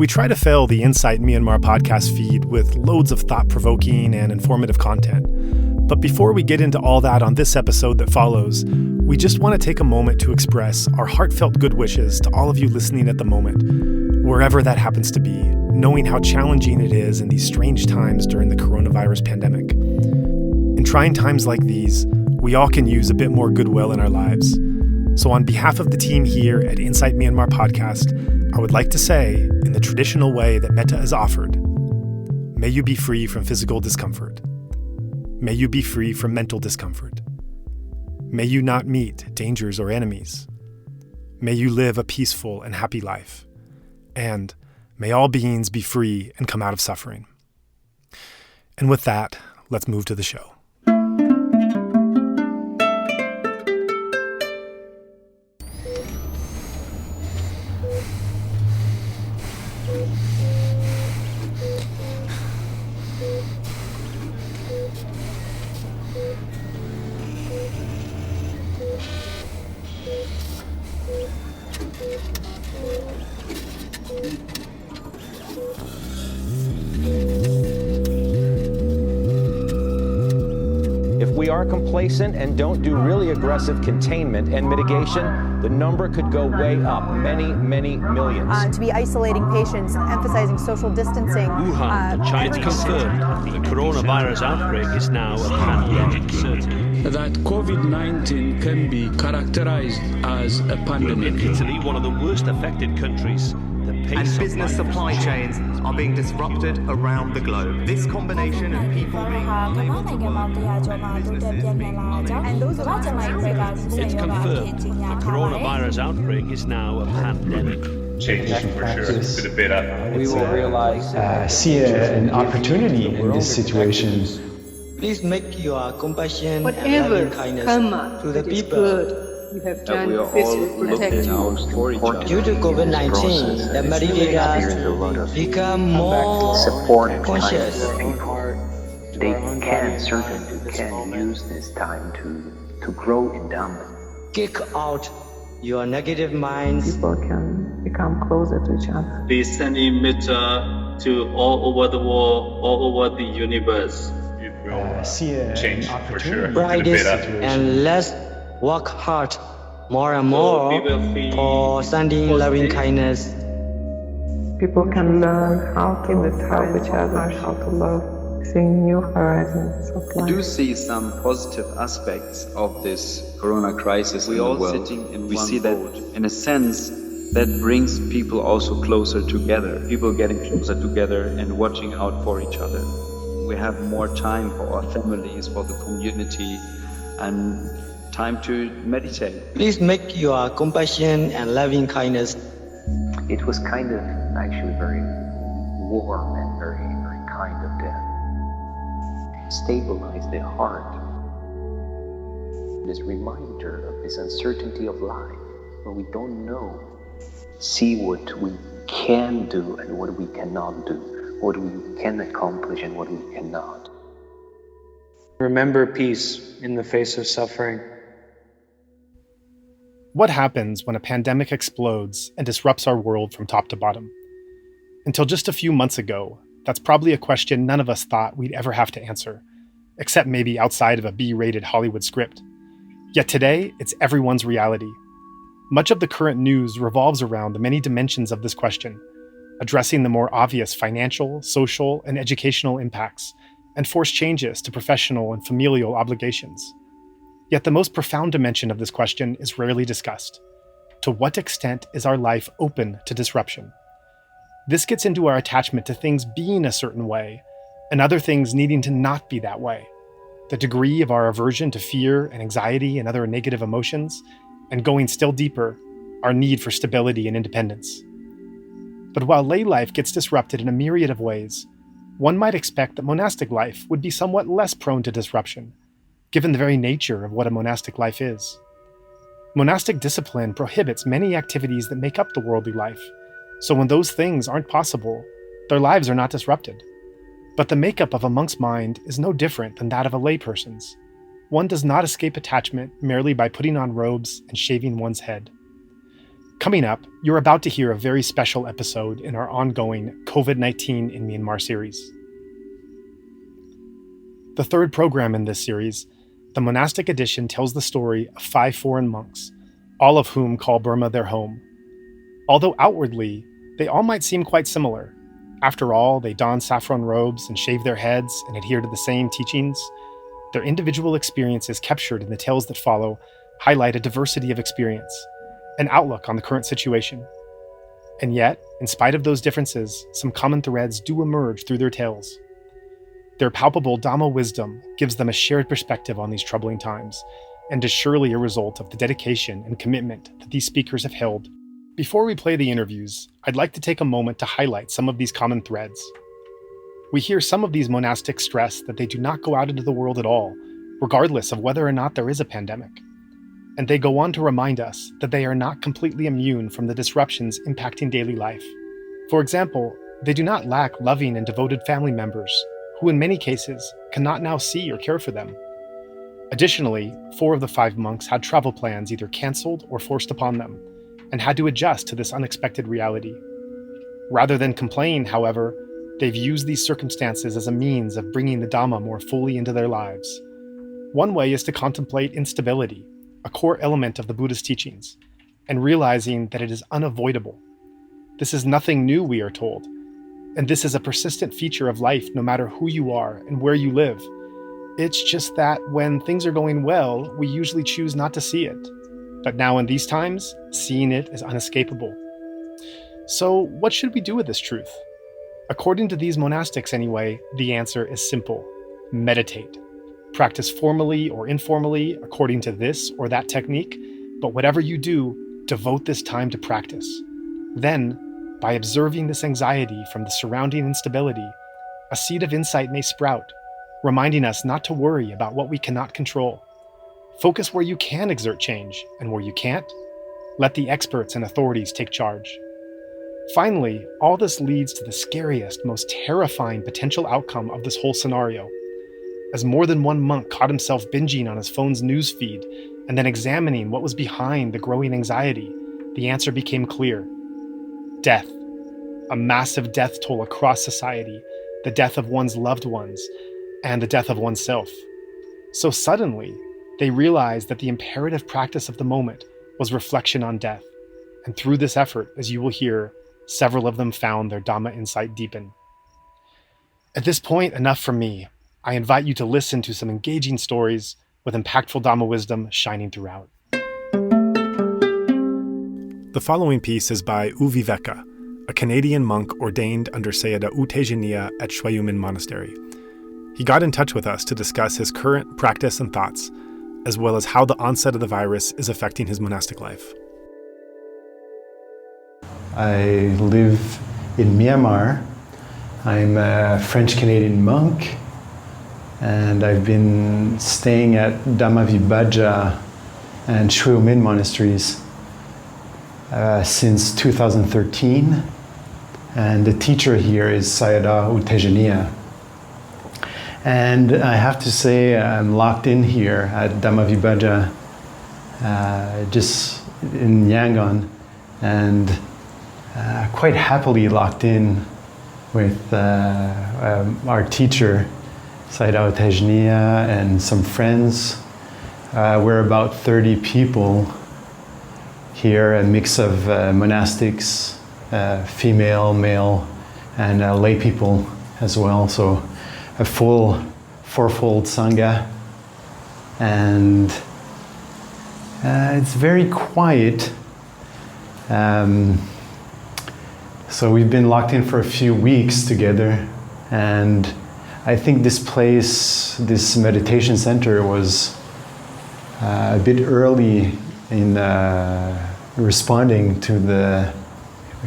We try to fill the Insight Myanmar podcast feed with loads of thought-provoking and informative content. But before we get into all that on this episode that follows, we just want to take a moment to express our heartfelt good wishes to all of you listening at the moment, wherever that happens to be, knowing how challenging it is in these strange times during the coronavirus pandemic. In trying times like these, we all can use a bit more goodwill in our lives. So on behalf of the team here at Insight Myanmar Podcast, I would like to say, in the traditional way that metta is offered, may you be free from physical discomfort. May you be free from mental discomfort. May you not meet dangers or enemies. May you live a peaceful and happy life. And may all beings be free and come out of suffering. And with that, let's move to the show. If we are complacent and don't do really aggressive containment and mitigation, the number could go way up, many, many millions. To be isolating patients, emphasizing social distancing. Wuhan, China. It's confirmed the coronavirus outbreak is now a pandemic. That COVID-19 can be characterized as a pandemic. In Italy, one of the worst affected countries, and business supply chains are being disrupted around the globe. This combination of people being It's confirmed the coronavirus outbreak is now a pandemic. Change for sure, a bit better. We will realize see an opportunity in this situation. Please make your compassion and whatever loving kindness karma to the that is people. good you have done, we are this all will protect looking you. out for each other. Due to COVID-19, the meditators become more conscious. They certainly can use this time to grow in Dhamma. Kick out your negative minds. People can become closer to each other. Please send in metta to all over the world, all over the universe. It will change for sure. Practice and let's work hard more and more for sending loving kindness. People can learn how to help each other, how to love, seeing new horizons of life. I do see some positive aspects of this corona crisis in the world. We see that in a sense that brings people also closer together. People getting closer together and watching out for each other. We have more time for our families, for the community, and time to meditate. Please make your compassion and loving kindness. It was kind of actually very warm and very, very kind of them. Stabilize the heart. This reminder of this uncertainty of life, where we don't know. See what we can do and what we cannot do, what we can accomplish and what we cannot. Remember peace in the face of suffering. What happens when a pandemic explodes and disrupts our world from top to bottom? Until just a few months ago, that's probably a question none of us thought we'd ever have to answer, except maybe outside of a B-rated Hollywood script. Yet today, it's everyone's reality. Much of the current news revolves around the many dimensions of this question, addressing the more obvious financial, social, and educational impacts, and forced changes to professional and familial obligations. Yet the most profound dimension of this question is rarely discussed. To what extent is our life open to disruption? This gets into our attachment to things being a certain way, and other things needing to not be that way. The degree of our aversion to fear and anxiety and other negative emotions, and going still deeper, our need for stability and independence. But while lay life gets disrupted in a myriad of ways, one might expect that monastic life would be somewhat less prone to disruption, given the very nature of what a monastic life is. Monastic discipline prohibits many activities that make up the worldly life, so when those things aren't possible, their lives are not disrupted. But the makeup of a monk's mind is no different than that of a layperson's. One does not escape attachment merely by putting on robes and shaving one's head. Coming up, you're about to hear a very special episode in our ongoing COVID-19 in Myanmar series. The third program in this series, the monastic edition, tells the story of 5 foreign monks, all of whom call Burma their home. Although outwardly, they all might seem quite similar. After all, they don saffron robes and shave their heads and adhere to the same teachings. Their individual experiences captured in the tales that follow highlight a diversity of experience, an outlook on the current situation. And yet, in spite of those differences, some common threads do emerge through their tales. Their palpable Dhamma wisdom gives them a shared perspective on these troubling times, and is surely a result of the dedication and commitment that these speakers have held. Before we play the interviews, I'd like to take a moment to highlight some of these common threads. We hear some of these monastics stress that they do not go out into the world at all, regardless of whether or not there is a pandemic. And they go on to remind us that they are not completely immune from the disruptions impacting daily life. For example, they do not lack loving and devoted family members, who in many cases cannot now see or care for them. Additionally, 4 of the 5 monks had travel plans either canceled or forced upon them, and had to adjust to this unexpected reality. Rather than complain, however, they've used these circumstances as a means of bringing the Dhamma more fully into their lives. One way is to contemplate instability, a core element of the Buddhist teachings, and realizing that it is unavoidable. This is nothing new, we are told, and this is a persistent feature of life no matter who you are and where you live. It's just that when things are going well, we usually choose not to see it. But now in these times, seeing it is unescapable. So what should we do with this truth? According to these monastics anyway, the answer is simple: meditate. Practice formally or informally according to this or that technique, but whatever you do, devote this time to practice. Then, by observing this anxiety from the surrounding instability, a seed of insight may sprout, reminding us not to worry about what we cannot control. Focus where you can exert change, and where you can't, let the experts and authorities take charge. Finally, all this leads to the scariest, most terrifying potential outcome of this whole scenario. As more than one monk caught himself binging on his phone's news feed and then examining what was behind the growing anxiety, the answer became clear: death. A massive death toll across society, the death of one's loved ones, and the death of oneself. So suddenly, they realized that the imperative practice of the moment was reflection on death. And through this effort, as you will hear, several of them found their Dhamma insight deepen. At this point, enough from me. I invite you to listen to some engaging stories with impactful Dhamma wisdom shining throughout. The following piece is by U Viveka, a Canadian monk ordained under Sayadaw U Tejaniya at Shwe Yumin Monastery. He got in touch with us to discuss his current practice and thoughts, as well as how the onset of the virus is affecting his monastic life. I live in Myanmar. I'm a French-Canadian monk, and I've been staying at Dhammavibhaja and Shwe Yumin monasteries since 2013, and the teacher here is Sayadaw U Tejaniya. And I have to say, I'm locked in here at Dhammavibhaja, just in Yangon, and quite happily locked in with our teacher, Sayadaw U Tejaniya, and some friends. We're about 30 people here, a mix of monastics, female, male, and lay people as well. So a full 4-fold Sangha, and it's very quiet. So we've been locked in for a few weeks together, and I think this place, this meditation center, was a bit early in responding to the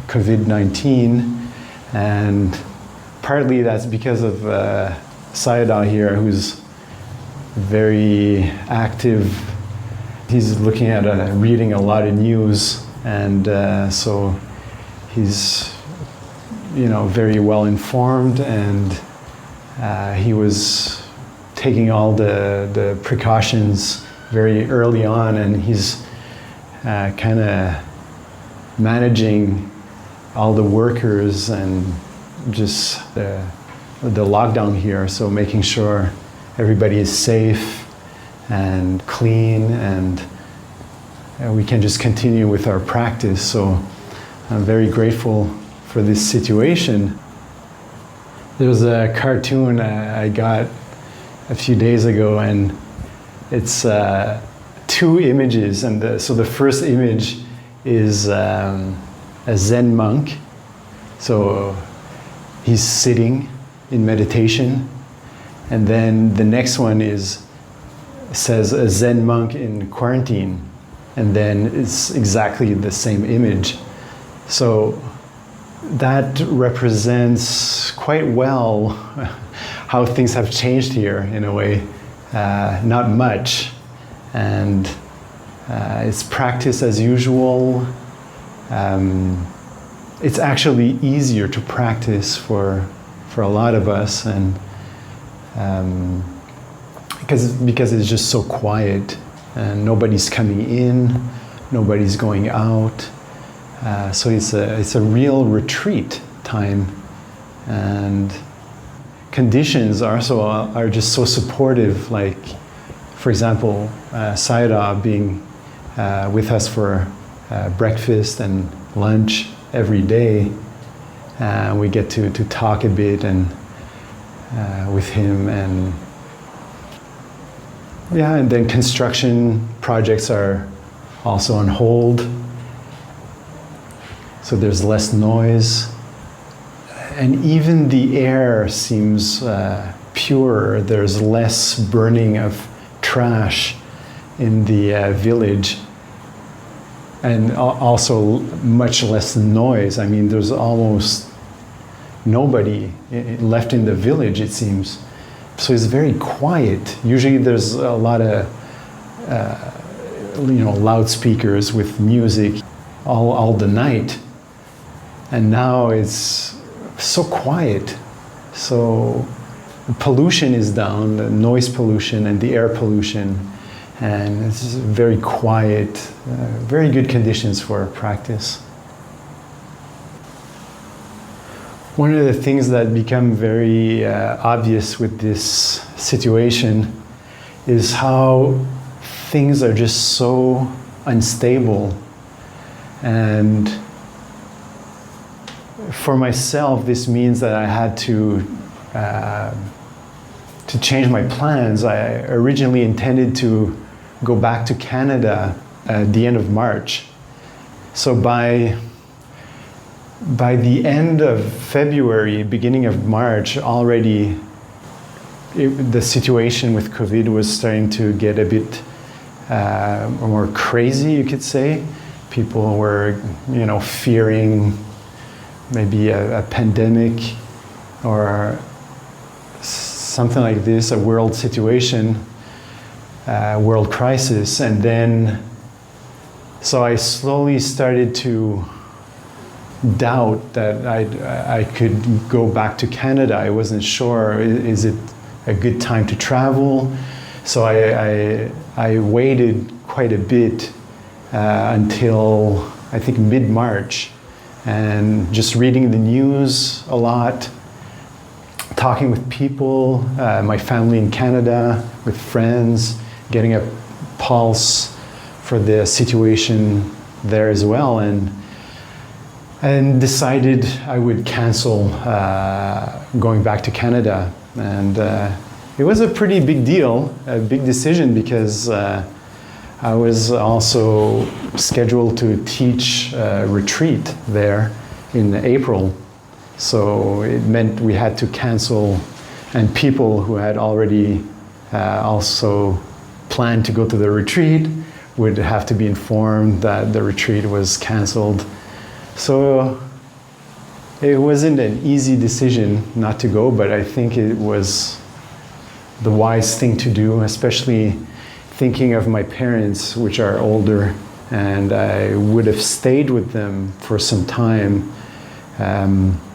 COVID-19, and partly that's because of Sayadaw here, who's very active. He's looking at reading a lot of news, and so he's, very well informed, and he was taking all the precautions very early on, and he's kind of managing all the workers and just the lockdown here. So making sure everybody is safe and clean, and we can just continue with our practice. So I'm very grateful for this situation. There was a cartoon I got a few days ago, and it's 2 images. And so the first image is a Zen monk. So he's sitting in meditation. And then the next one says a Zen monk in quarantine. And then it's exactly the same image. So that represents quite well how things have changed here in a way. Not much. And it's practice as usual. It's actually easier to practice for a lot of us, and because it's just so quiet and nobody's coming in, nobody's going out. So it's a real retreat time, and conditions are just so supportive. Like, for example, Sayadaw being with us for breakfast and lunch every day. We get to talk a bit and with him, and then construction projects are also on hold. So there's less noise, and even the air seems purer. There's less burning of trash in the village, and also much less noise. I mean, there's almost nobody left in the village, it seems. So it's very quiet. Usually there's a lot of loudspeakers with music all the night. And now it's so quiet. So the pollution is down, the noise pollution and the air pollution. And it's very quiet, very good conditions for practice. One of the things that become very obvious with this situation is how things are just so unstable. And for myself, this means that I had to change my plans. I originally intended to go back to Canada at the end of March. So by the end of February, beginning of March, already the situation with COVID was starting to get a bit more crazy, you could say. People were, fearing maybe a pandemic or something like this, a world situation, world crisis. And then, so I slowly started to doubt that I could go back to Canada. I wasn't sure, is it a good time to travel? So I waited quite a bit until I think mid-March, and just reading the news a lot, talking with people, my family in Canada, with friends, getting a pulse for the situation there as well, and decided I would cancel going back to Canada. And it was a pretty big deal, a big decision, because I was also scheduled to teach a retreat there in April. So it meant we had to cancel, and people who had already also planned to go to the retreat would have to be informed that the retreat was canceled. So it wasn't an easy decision not to go, but I think it was the wise thing to do, especially thinking of my parents, which are older, and I would have stayed with them for some time,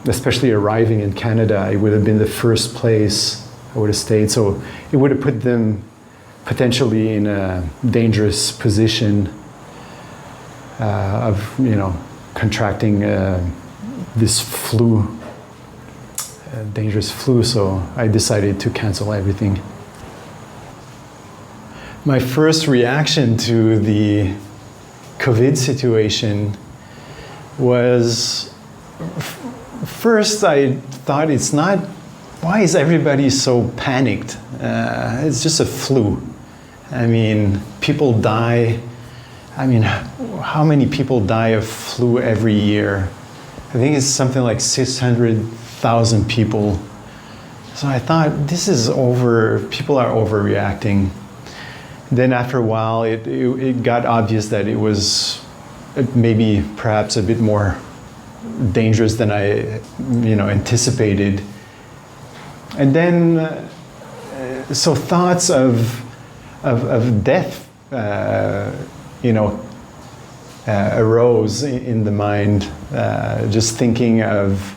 especially arriving in Canada. It would have been the first place I would have stayed, so it would have put them potentially in a dangerous position of, contracting this flu, dangerous flu, so I decided to cancel everything. My first reaction to the COVID situation was, first I thought why is everybody so panicked? It's just a flu. I mean, people die. I mean, how many people die of flu every year? I think it's something like 600,000 people. So I thought, this is people are overreacting. Then after a while, it got obvious that it was maybe perhaps a bit more dangerous than I anticipated. And then, so thoughts of death, arose in the mind, just thinking of,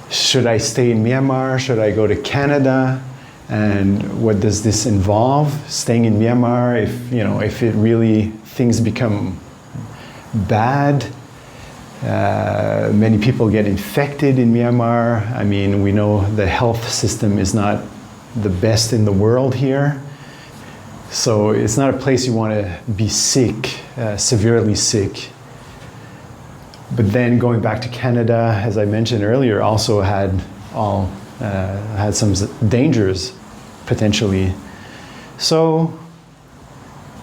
should I stay in Myanmar? Should I go to Canada? And what does this involve? Staying in Myanmar, if it really, things become bad, many people get infected in Myanmar. I mean, we know the health system is not the best in the world here. So it's not a place you want to be sick, severely sick. But then going back to Canada, as I mentioned earlier, also had some dangers, potentially. So,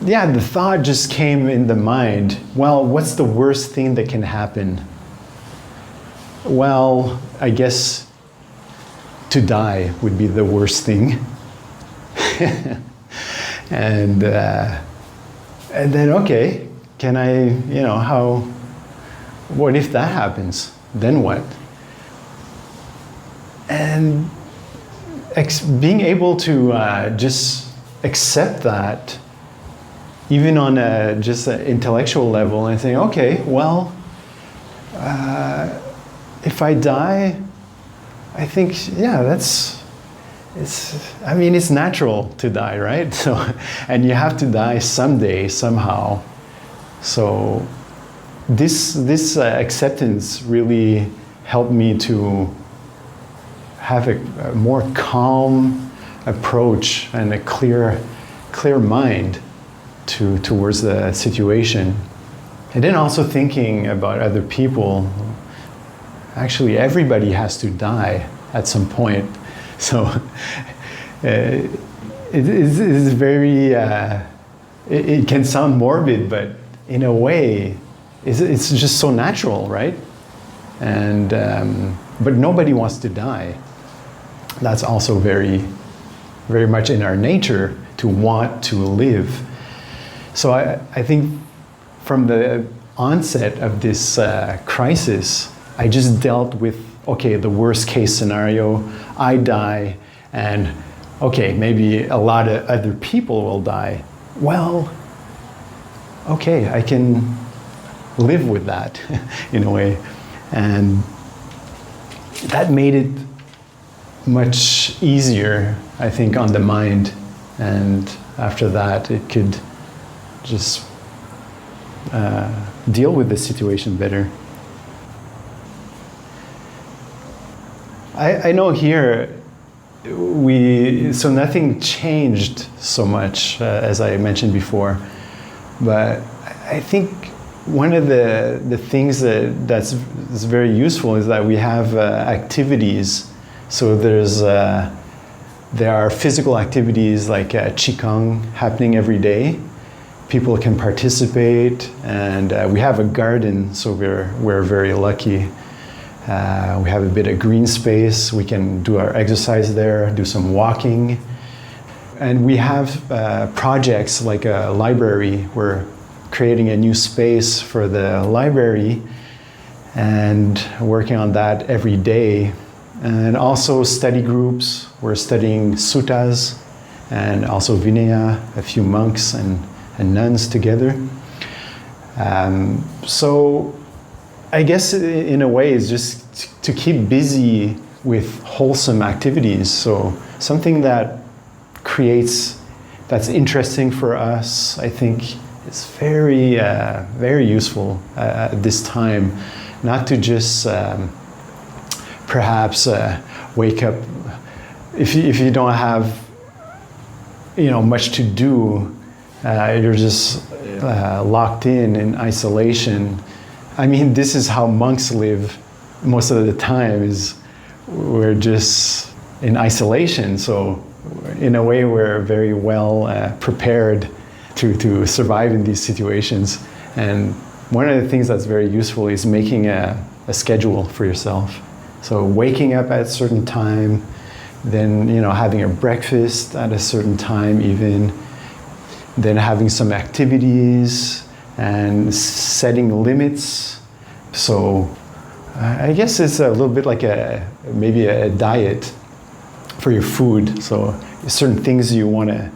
yeah, the thought just came in the mind, well, what's the worst thing that can happen? Well, I guess to die would be the worst thing. And then, okay, can I, what if that happens? Then what? And being able to just accept that, even on just an intellectual level, and saying, okay, well, if I die, I think, yeah, it's natural to die, right? So, and you have to die someday, somehow. So this acceptance really helped me to have a more calm approach and a clear mind towards the situation. And then also thinking about other people. Actually, everybody has to die at some point. So it is very, it can sound morbid, but in a way, it's just so natural, right? And, but nobody wants to die. That's also very, very much in our nature to want to live. So I think from the onset of this crisis, I just dealt with, okay, the worst case scenario, I die, and okay, maybe a lot of other people will die. Well, okay, I can live with that in a way. And that made it much easier, I think, on the mind. And after that, it could just deal with the situation better. I know here, so nothing changed so much, as I mentioned before, but I think one of the things that's very useful is that we have activities. So there are physical activities like Qigong happening every day. People can participate, and we have a garden, so we're very lucky. We have a bit of green space. We can do our exercise there, do some walking. And we have projects like a library. We're creating a new space for the library and working on that every day. And also study groups. We're studying suttas and also Vinaya, a few monks and nuns together. So I guess in a way it's just to keep busy with wholesome activities. So something that that's interesting for us, I think, It's very, very useful at this time, not to just perhaps wake up if you don't have much to do. You're just locked in isolation. I mean, this is how monks live most of the time. We're just in isolation. So, in a way, we're very well prepared to survive in these situations. And one of the things that's very useful is making a schedule for yourself. So waking up at a certain time, then having a breakfast at a certain time even, then having some activities and setting limits. So I guess it's a little bit like maybe a diet for your food. So certain things you want to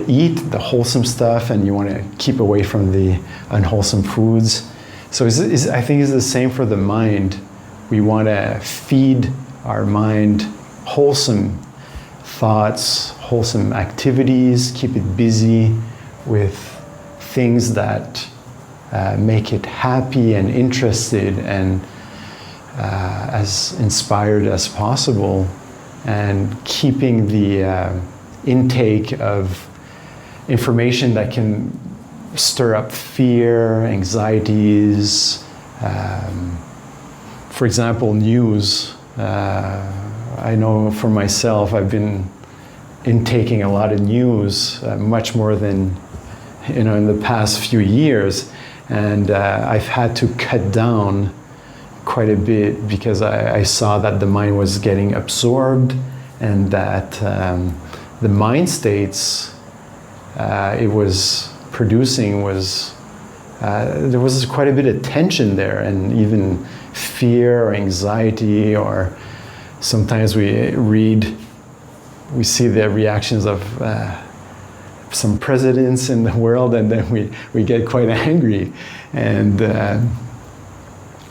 eat, the wholesome stuff, and you want to keep away from the unwholesome foods. So I think it's the same for the mind. We want to feed our mind wholesome thoughts, wholesome activities, keep it busy with things that make it happy and interested and as inspired as possible, and keeping the intake of information that can stir up fear, anxieties. For example, news. I know for myself, I've been intaking a lot of news, much more than in the past few years, and I've had to cut down quite a bit because I saw that the mind was getting absorbed, and that the mind states it was producing was there was quite a bit of tension there, and even fear or anxiety, or sometimes we see the reactions of some presidents in the world, and then we get quite angry, and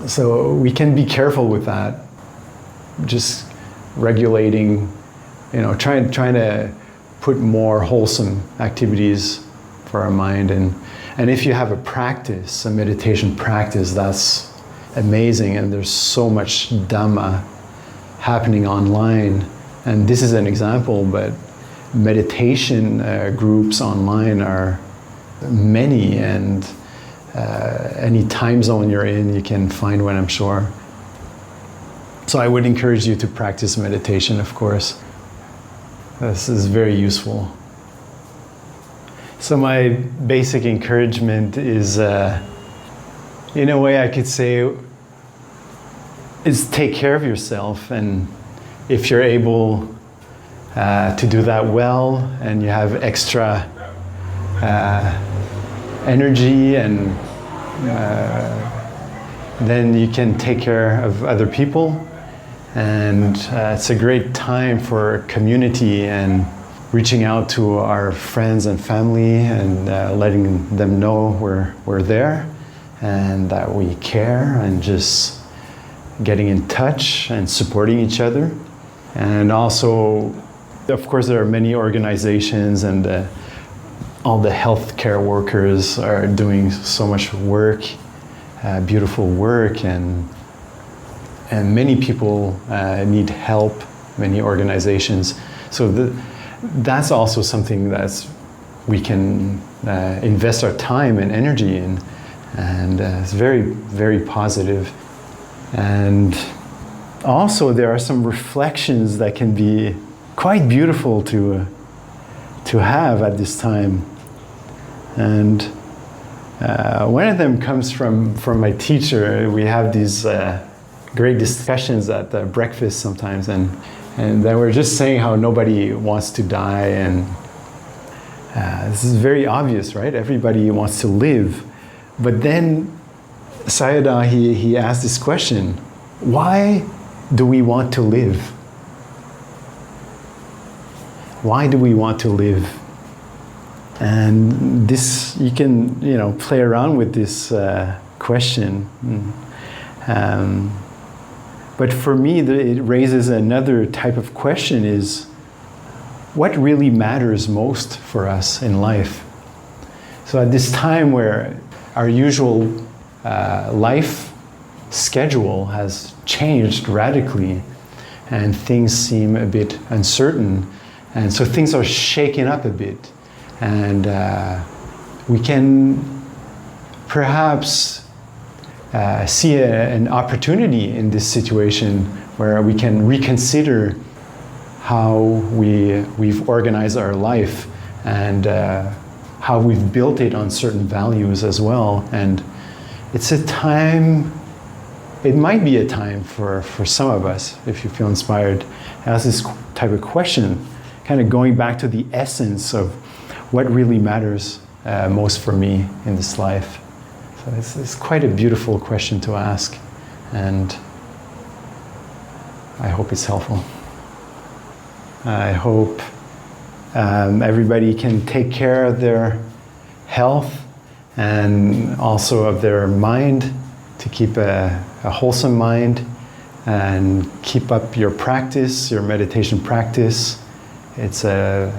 so we can be careful with that, just regulating, trying to put more wholesome activities for our mind. And if you have a practice, a meditation practice, that's amazing, and there's so much Dhamma happening online. And this is an example, but meditation groups online are many, and any time zone you're in, you can find one, I'm sure. So I would encourage you to practice meditation, of course. This is very useful. So my basic encouragement is, in a way I could say, is take care of yourself. And if you're able to do that well, and you have extra energy, and then you can take care of other people. And it's a great time for community and reaching out to our friends and family, and letting them know we're there and that we care, and just getting in touch and supporting each other. And also, of course, there are many organizations, and all the healthcare workers are doing so much work, beautiful work, and many people need help, many organizations. So that's also something that we can invest our time and energy in, and it's very, very positive. And also there are some reflections that can be quite beautiful to have at this time. And one of them comes from my teacher. We have these great discussions at the breakfast sometimes, and then we're just saying how nobody wants to die, and this is very obvious, right? Everybody wants to live. But then Sayadaw, he asked this question: why do we want to live? Why do we want to live? And this, you can, play around with this question. But for me, it raises another type of question: is what really matters most for us in life? So at this time where our usual life schedule has changed radically and things seem a bit uncertain, and so things are shaken up a bit, and we can perhaps see an opportunity in this situation where we can reconsider how we've organized our life and how we've built it on certain values as well. And it's a time, it might be a time for some of us, if you feel inspired, ask this type of question, kind of going back to the essence of what really matters most for me in this life. So it's quite a beautiful question to ask, and I hope it's helpful. I hope everybody can take care of their health and also of their mind, to keep a wholesome mind and keep up your practice, your meditation practice. It's a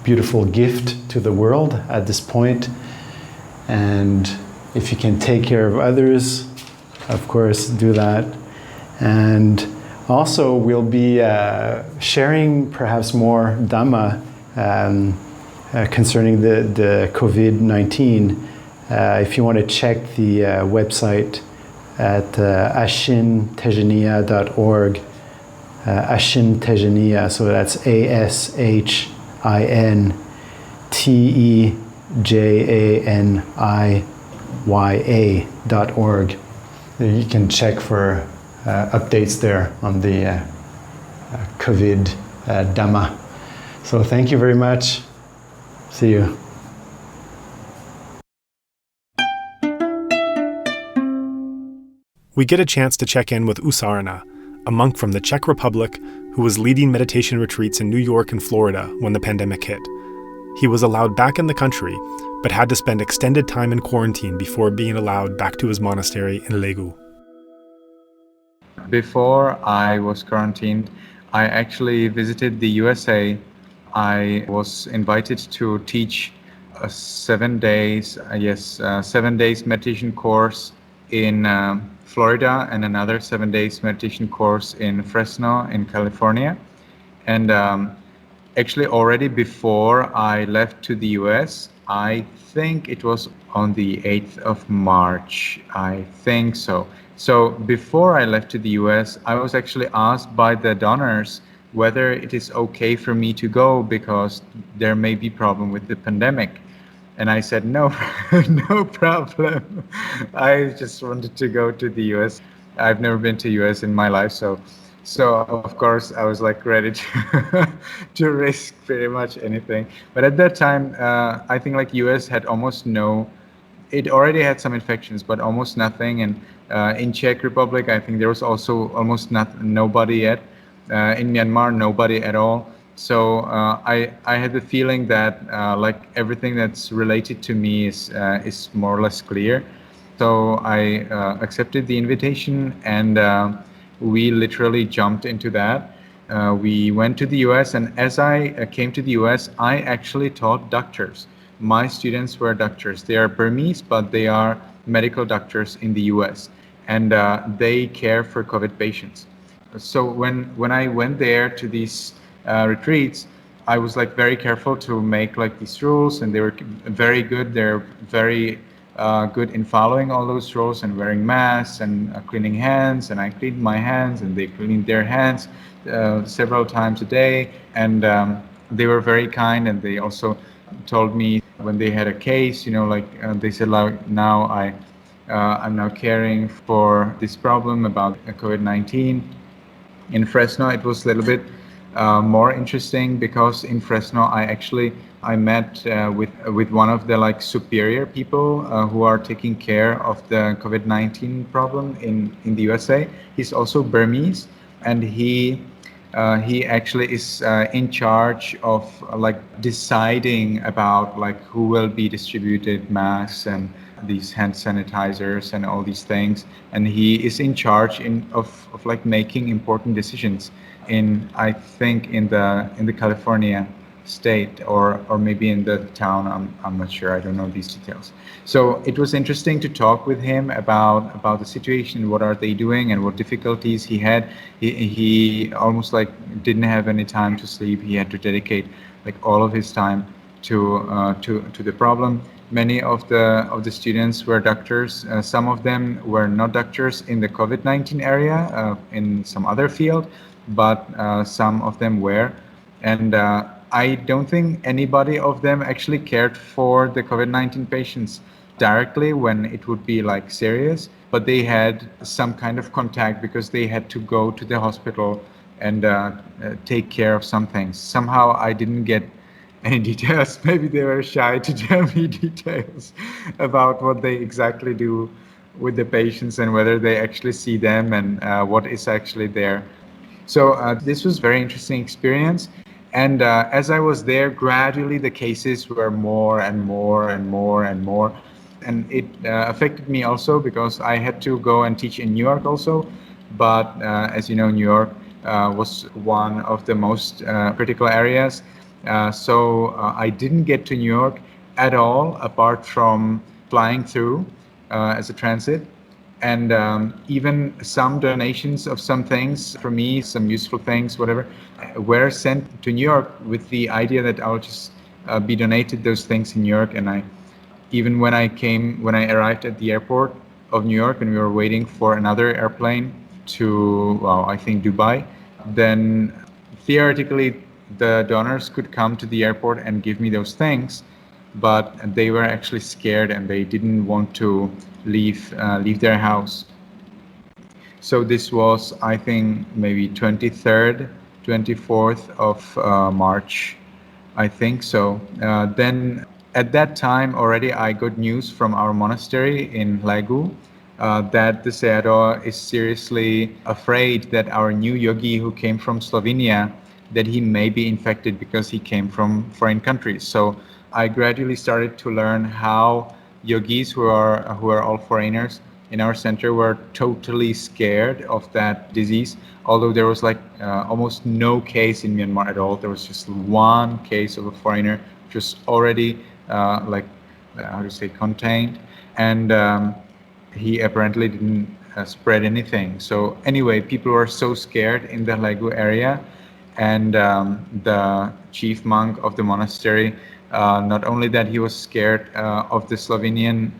beautiful gift to the world at this point. And if you can take care of others, of course, do that. And also, we'll be sharing perhaps more Dhamma concerning the COVID-19. If you want to check the website at ashintejaniya.org, Ashin Tejaniya, so that's ASHINTEJANIYA.org. You can check for updates there on the COVID Dhamma. So thank you very much. See you. We get a chance to check in with Usarana, a monk from the Czech Republic who was leading meditation retreats in New York and Florida when the pandemic hit. He was allowed back in the country, but had to spend extended time in quarantine before being allowed back to his monastery in Legu. Before I was quarantined, I actually visited the USA. I was invited to teach a 7 days meditation course in Florida and another 7 days meditation course in Fresno in California. And actually already before I left to the US, I think it was on the 8th of March, I think so. So before I left to the US, I was actually asked by the donors whether it is okay for me to go because there may be problem with the pandemic. And I said, no, no problem. I just wanted to go to the US. I've never been to US in my life. So of course I was like ready to risk pretty much anything. But at that time, I think like US had almost it already had some infections, but almost nothing. And in Czech Republic, I think there was also almost nobody yet. In Myanmar, nobody at all. So I had the feeling that like everything that's related to me is more or less clear. So I accepted the invitation, and we literally jumped into that. We went to the US, and as I came to the US, I actually taught doctors. My students were doctors. They are Burmese, but they are medical doctors in the US, and they care for COVID patients. So when I went there to these retreats, I was like very careful to make like these rules, and they were very good. They're very good in following all those rules and wearing masks and cleaning hands. And I cleaned my hands, and they cleaned their hands several times a day. And they were very kind, and they also told me when they had a case, they said like now I'm now caring for this problem about COVID-19. In Fresno, it was a little bit more interesting because in Fresno, I met with one of the like superior people who are taking care of the COVID-19 problem in the USA. He's also Burmese, and he actually is in charge of like deciding about like who will be distributed masks and these hand sanitizers and all these things. And he is in charge of like making important decisions in the California state or maybe in the town. I'm not sure. I don't know these details. So it was interesting to talk with him about the situation, what are they doing and what difficulties he had. He almost like didn't have any time to sleep. He had to dedicate like all of his time to the problem. Many of the students were doctors. Some of them were not doctors in the COVID-19 area, in some other field, but some of them were. And I don't think anybody of them actually cared for the COVID-19 patients directly when it would be like serious, but they had some kind of contact because they had to go to the hospital and take care of some things. Somehow I didn't get any details. Maybe they were shy to tell me details about what they exactly do with the patients and whether they actually see them and what is actually there. So this was very interesting experience. And as I was there, gradually the cases were more and more and more and more. And it affected me also because I had to go and teach in New York also. But as you know, New York was one of the most critical areas. So I didn't get to New York at all, apart from flying through as a transit. And even some donations of some things for me, some useful things, whatever, were sent to New York with the idea that I'll just be donated those things in New York. And even when I arrived at the airport of New York and we were waiting for another airplane to, well, I think Dubai, then theoretically the donors could come to the airport and give me those things, but they were actually scared and they didn't want to leave their house. So this was, I think, maybe 23rd, 24th of March, I think so. Then at that time already I got news from our monastery in Lagu that the Sayadaw is seriously afraid that our new yogi who came from Slovenia, that he may be infected because he came from foreign countries. So I gradually started to learn how yogis who are all foreigners in our center were totally scared of that disease, although there was like almost no case in Myanmar at all. There was just one case of a foreigner which was already contained, and he apparently didn't spread anything. So anyway, people were so scared in the Lagu area, and the chief monk of the monastery, not only that he was scared of the Slovenian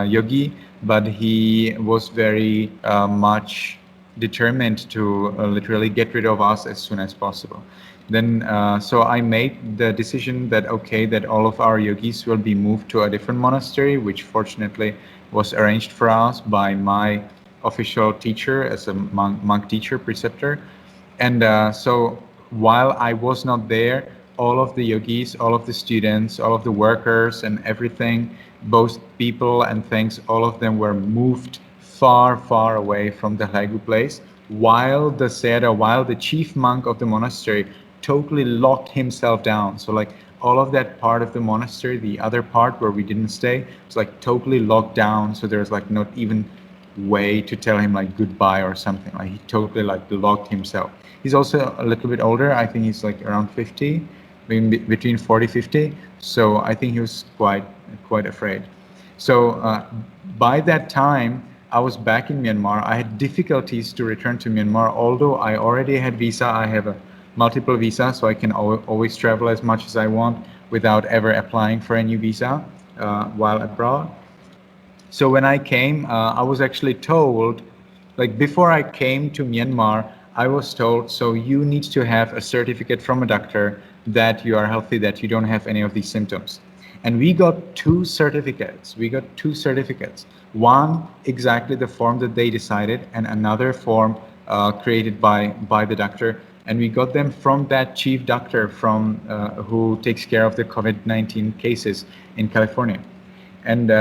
yogi, but he was very much determined to literally get rid of us as soon as possible. Then, so I made the decision that, okay, that all of our yogis will be moved to a different monastery, which fortunately was arranged for us by my official teacher as a monk teacher, preceptor. And so while I was not there, all of the yogis, all of the students, all of the workers and everything, both people and things, all of them were moved far, far away from the Lagu place, while the Sayadaw, while the chief monk of the monastery totally locked himself down. So like all of that part of the monastery, the other part where we didn't stay, it's like totally locked down. So there's like not even way to tell him like goodbye or something. Like he totally like locked himself. He's also a little bit older. I think he's like around 50, maybe between 40, 50. So I think he was quite afraid. So by that time, I was back in Myanmar. I had difficulties to return to Myanmar, although I already had visa. I have a multiple visa, so I can always travel as much as I want without ever applying for a new visa while abroad. So when I came, I was actually told, like before I came to Myanmar, I was told, so you need to have a certificate from a doctor that you are healthy, that you don't have any of these symptoms. And we got two certificates. One, exactly the form that they decided, and another form created by the doctor. And we got them from that chief doctor from who takes care of the COVID-19 cases in California. And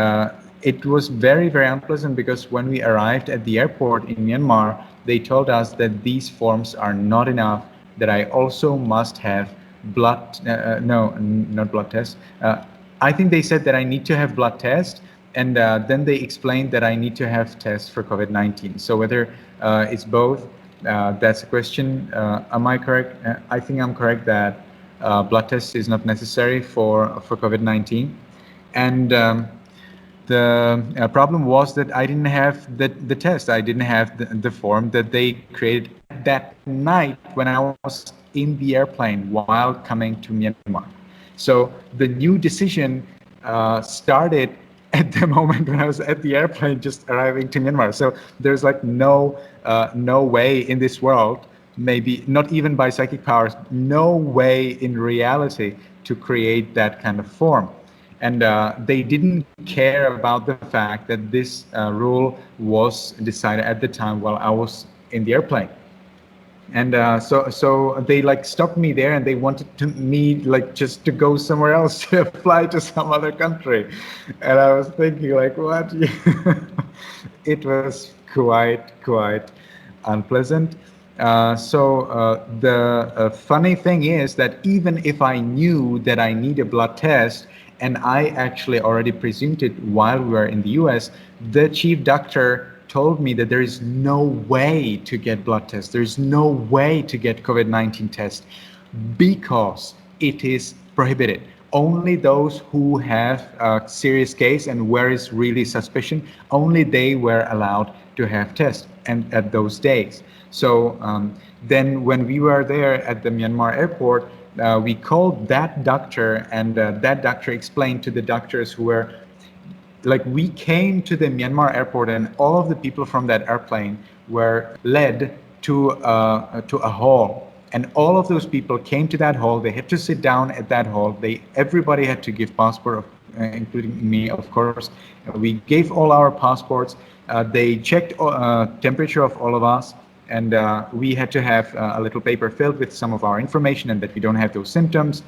it was very, very unpleasant because when we arrived at the airport in Myanmar, they told us that these forms are not enough, that I also must have blood, not blood test. I think they said that I need to have blood test, and then they explained that I need to have tests for COVID-19. So whether it's both, that's a question. Am I correct? I think I'm correct that blood test is not necessary for COVID-19. And the problem was that I didn't have the test. I didn't have the form that they created that night when I was in the airplane while coming to Myanmar. So the new decision started at the moment when I was at the airplane just arriving to Myanmar. So there's like no way in this world, maybe not even by psychic powers, no way in reality to create that kind of form. And they didn't care about the fact that this rule was decided at the time while I was in the airplane. And so they like stopped me there, and they wanted me like just to go somewhere else, to fly to some other country. And I was thinking like, what? It was quite unpleasant. So the funny thing is that even if I knew that I need a blood test, and I actually already presumed it while we were in the US, the chief doctor told me that there is no way to get blood tests. There's no way to get COVID-19 test because it is prohibited. Only those who have a serious case and where is really suspicion, only they were allowed to have tests and at those days. So then when we were there at the Myanmar airport, we called that doctor, and that doctor explained to the doctors who were like, we came to the Myanmar airport, and all of the people from that airplane were led to a hall, and all of those people came to that hall. They had to sit down at that hall. Everybody had to give passport, including me, of course. We gave all our passports. They checked temperature of all of us, and we had to have a little paper filled with some of our information and that we don't have those symptoms.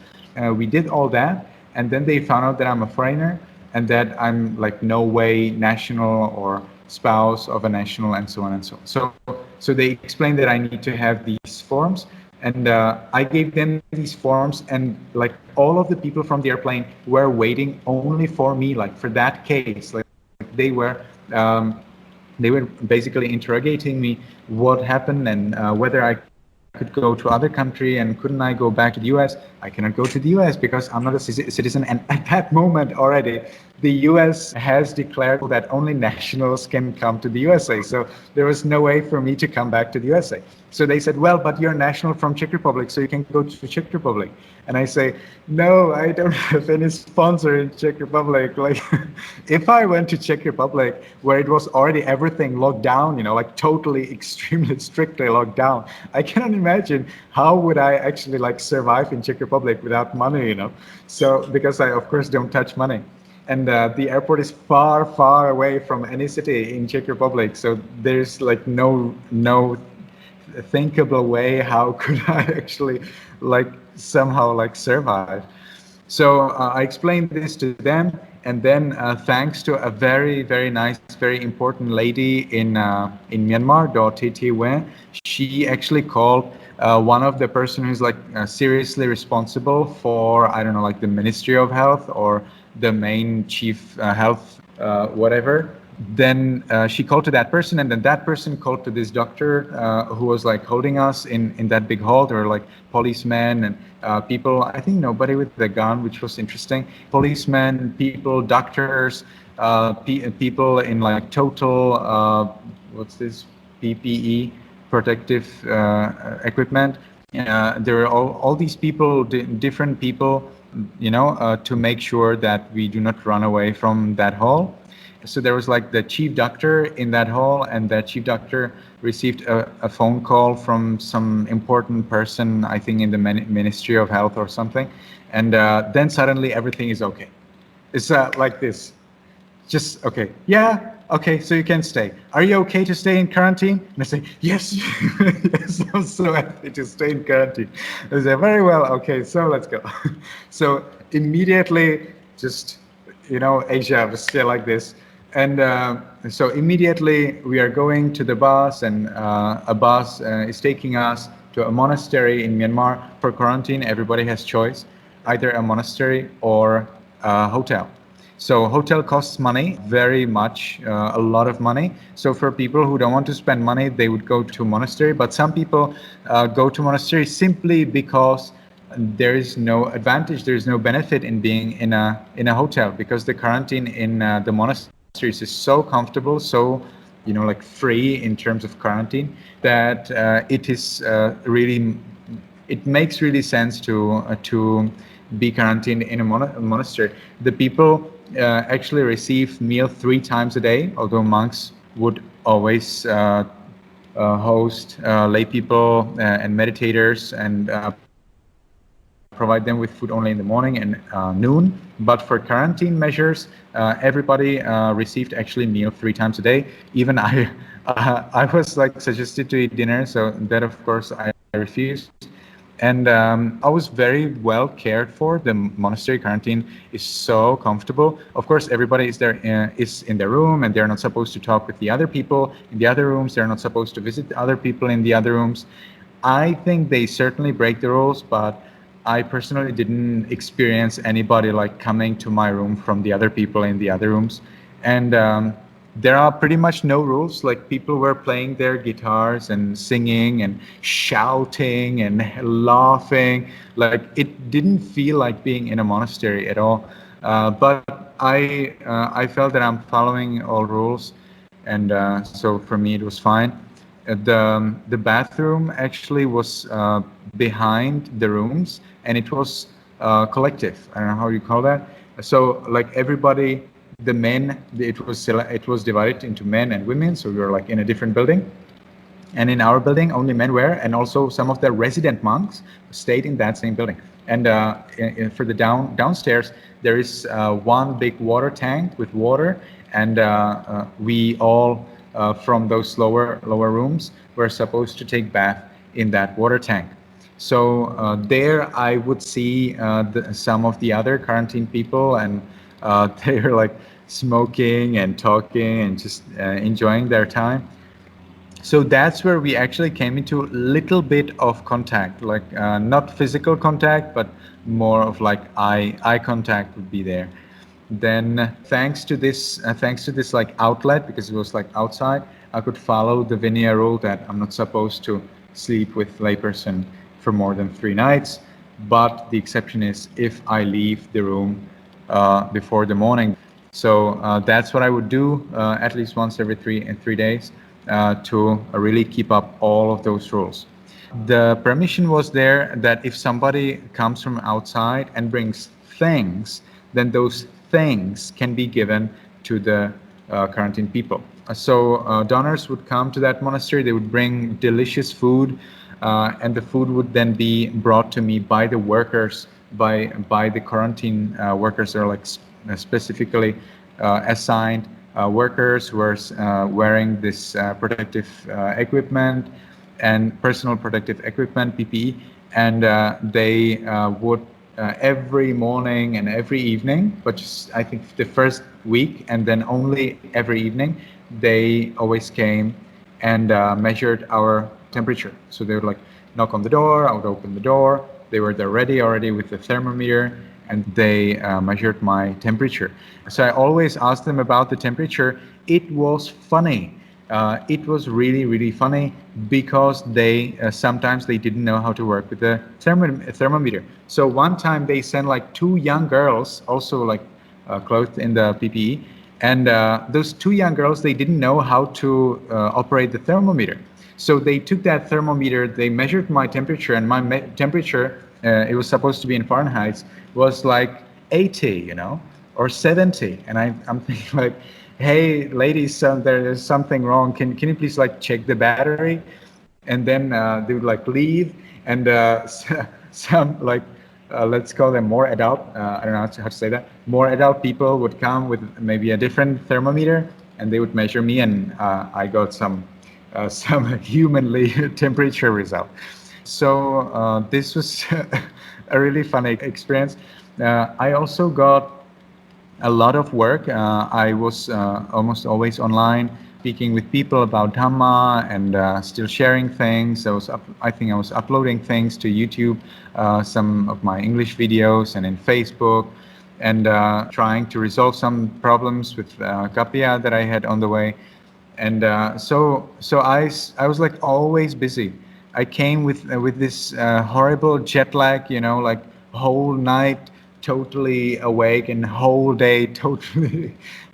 We did all that, and then they found out that I'm a foreigner and that I'm like no way national or spouse of a national, and so on and so on. So they explained that I need to have these forms, and I gave them these forms, and like all of the people from the airplane were waiting only for me, like for that case. Like they were basically interrogating me what happened and whether I could go to other country, and couldn't I go back to the US? I cannot go to the US because I'm not a citizen. And at that moment already, the US has declared that only nationals can come to the USA. So there was no way for me to come back to the USA. So they said, well, but you're national from Czech Republic, so you can go to Czech Republic. And I say, no, I don't have any sponsor in Czech Republic. Like, if I went to Czech Republic, where it was already everything locked down, like totally extremely strictly locked down, I cannot imagine how would I actually like survive in Czech Republic without money, So, because I, of course, don't touch money. And the airport is far, far away from any city in Czech Republic. So there's like no thinkable way how could I actually like somehow like survive. So I explained this to them, and then thanks to a very, very nice, very important lady in Myanmar, Wen, she actually called one of the person who's like seriously responsible for, I don't know, like the Ministry of Health or the main chief health whatever. Then she called to that person, and then that person called to this doctor who was like holding us in that big hall. There were like policemen and people, I think nobody with the gun, which was interesting. Policemen, people, doctors, people in like total, what's this, PPE, protective equipment. There were all these people, different people, to make sure that we do not run away from that hall. So there was like the chief doctor in that hall, and that chief doctor received a phone call from some important person, I think in the Ministry of Health or something. And then suddenly everything is okay. It's like this, just okay. Yeah, okay, so you can stay. Are you okay to stay in quarantine? And I say, yes, yes, I'm so happy to stay in quarantine. I say, very well, okay, so let's go. So immediately, just, Asia was still like this. And so immediately we are going to the bus, and a bus is taking us to a monastery in Myanmar for quarantine. Everybody has choice, either a monastery or a hotel. So hotel costs money, very much, a lot of money. So for people who don't want to spend money, they would go to monastery. But some people go to monastery simply because there is no advantage, there is no benefit in being in a hotel, because the quarantine in the monasteries is so comfortable, so like free in terms of quarantine, that it is really, it makes really sense to be quarantined in a monastery. The people actually receive meal 3 times a day, although monks would always host lay people and meditators and provide them with food only in the morning and noon. But for quarantine measures, everybody received actually meal 3 times a day. Even I was like suggested to eat dinner, so that of course I refused. And I was very well cared for. The monastery quarantine is so comfortable. Of course, everybody is there is in their room, and they're not supposed to talk with the other people in the other rooms. They're not supposed to visit other people in the other rooms. I think they certainly break the rules, but I personally didn't experience anybody like coming to my room from the other people in the other rooms. And there are pretty much no rules. Like, people were playing their guitars and singing and shouting and laughing. Like, it didn't feel like being in a monastery at all. But I felt that I'm following all rules, and so for me it was fine. The bathroom actually was behind the rooms, and it was collective. I don't know how you call that. So like everybody, the men, it was divided into men and women. So we were like in a different building, and in our building only men were, and also some of the resident monks stayed in that same building. And for the downstairs there is one big water tank with water, and we all from those lower rooms were supposed to take bath in that water tank. So there I would see some of the other quarantine people, and they're like smoking and talking and just enjoying their time. So that's where we actually came into a little bit of contact, like not physical contact, but more of like eye contact would be there. Then thanks to this like outlet, because it was like outside, I could follow the Vinaya rule that I'm not supposed to sleep with layperson for more than 3 nights. But the exception is if I leave the room before the morning. So that's what I would do at least once every 3 days to really keep up all of those rules. The permission was there that if somebody comes from outside and brings things, then those things can be given to the quarantine people. So donors would come to that monastery, they would bring delicious food, and the food would then be brought to me by the workers, by the quarantine workers. Are like specifically assigned workers who are wearing this protective equipment and personal protective equipment, PPE, and they would every morning and every evening, but just I think the first week, and then only every evening, they always came and measured our temperature. So they would like knock on the door, I would open the door, they were there ready already with the thermometer, and they measured my temperature. So I always asked them about the temperature. It was funny. It was really funny, because they sometimes they didn't know how to work with the thermometer. So one time they sent like 2 young girls, also like clothed in the PPE, and those 2 young girls, they didn't know how to operate the thermometer. So they took that thermometer, they measured my temperature, and my temperature, it was supposed to be in Fahrenheit, was like 80, or 70. And I'm thinking like, hey, ladies, there's something wrong. Can you please like check the battery? And then they would like leave, and some like let's call them more adult. I don't know how to say that. More adult people would come with maybe a different thermometer, and they would measure me, and I got some humanly temperature result. So this was a really funny experience. I also got a lot of work. I was almost always online, speaking with people about Dhamma, and still sharing things. I think I was uploading things to YouTube, some of my English videos, and in Facebook, and trying to resolve some problems with Kapia that I had on the way. And so I was like always busy. I came with this horrible jet lag, you know, like whole night totally awake and whole day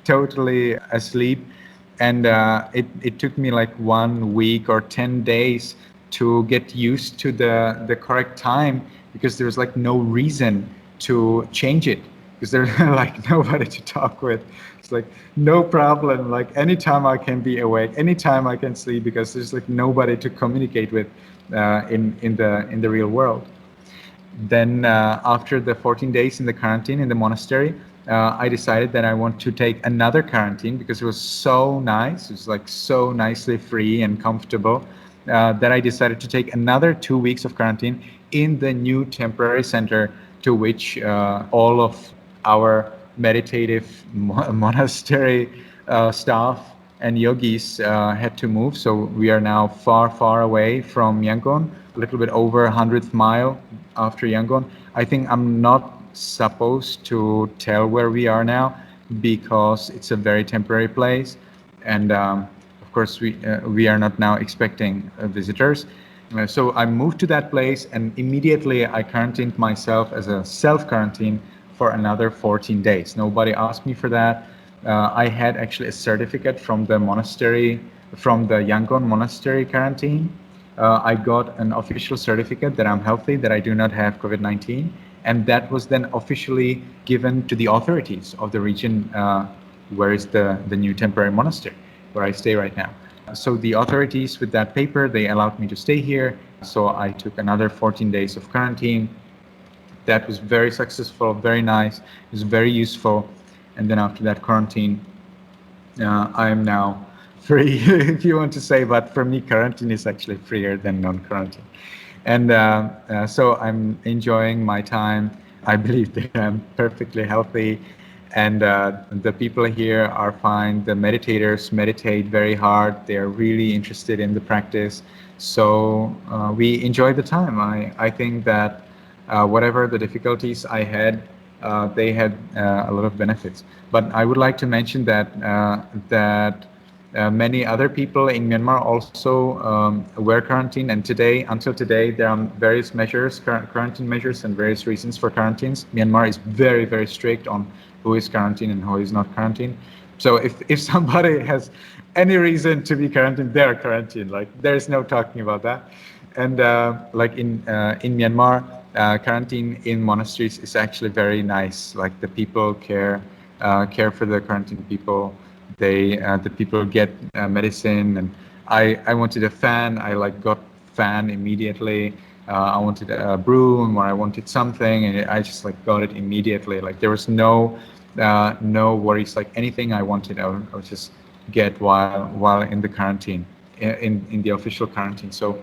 totally asleep. And it took me like 1 week or 10 days to get used to the correct time, because there's like no reason to change it, because there's like nobody to talk with. It's like no problem, like anytime I can be awake, anytime I can sleep, because there's like nobody to communicate with in the real world. Then after the 14 days in the quarantine in the monastery, I decided that I want to take another quarantine, because it was so nice. It was like so nicely free and comfortable that I decided to take another 2 weeks of quarantine in the new temporary center to which all of our meditative monastery staff and yogis had to move. So we are now far away from Yangon, a little bit over 100th mile after Yangon. I think I'm not supposed to tell where we are now, because it's a very temporary place, and of course we are not now expecting visitors. So I moved to that place, and immediately I quarantined myself as a self-quarantine for another 14 days. Nobody asked me for that. I had actually a certificate from the monastery, from the Yangon monastery quarantine. I got an official certificate that I'm healthy, that I do not have COVID-19, and that was then officially given to the authorities of the region where is the new temporary monastery, where I stay right now. So the authorities with that paper, they allowed me to stay here. So I took another 14 days of quarantine. That was very successful, very nice. It was very useful. And then after that quarantine, I am now free, if you want to say, but for me, quarantine is actually freer than non-quarantine. And so I'm enjoying my time. I believe that I'm perfectly healthy, and the people here are fine. The meditators meditate very hard. They're really interested in the practice. So we enjoy the time. I think that whatever the difficulties I had, they had a lot of benefits. But I would like to mention that many other people in Myanmar also were quarantined, and until today, there are various measures, quarantine measures, and various reasons for quarantines. Myanmar is very strict on who is quarantined and who is not quarantined. So if somebody has any reason to be quarantined, they're quarantined. Like, there's no talking about that. And like in Myanmar, quarantine in monasteries is actually very nice. Like, the people care for the quarantine people. The people get medicine, and I wanted a fan. I got fan immediately. I wanted a broom, or I wanted something, and I just got it immediately. Like, there was no worries. Like, anything I wanted, I would just get while in the quarantine, in the official quarantine. So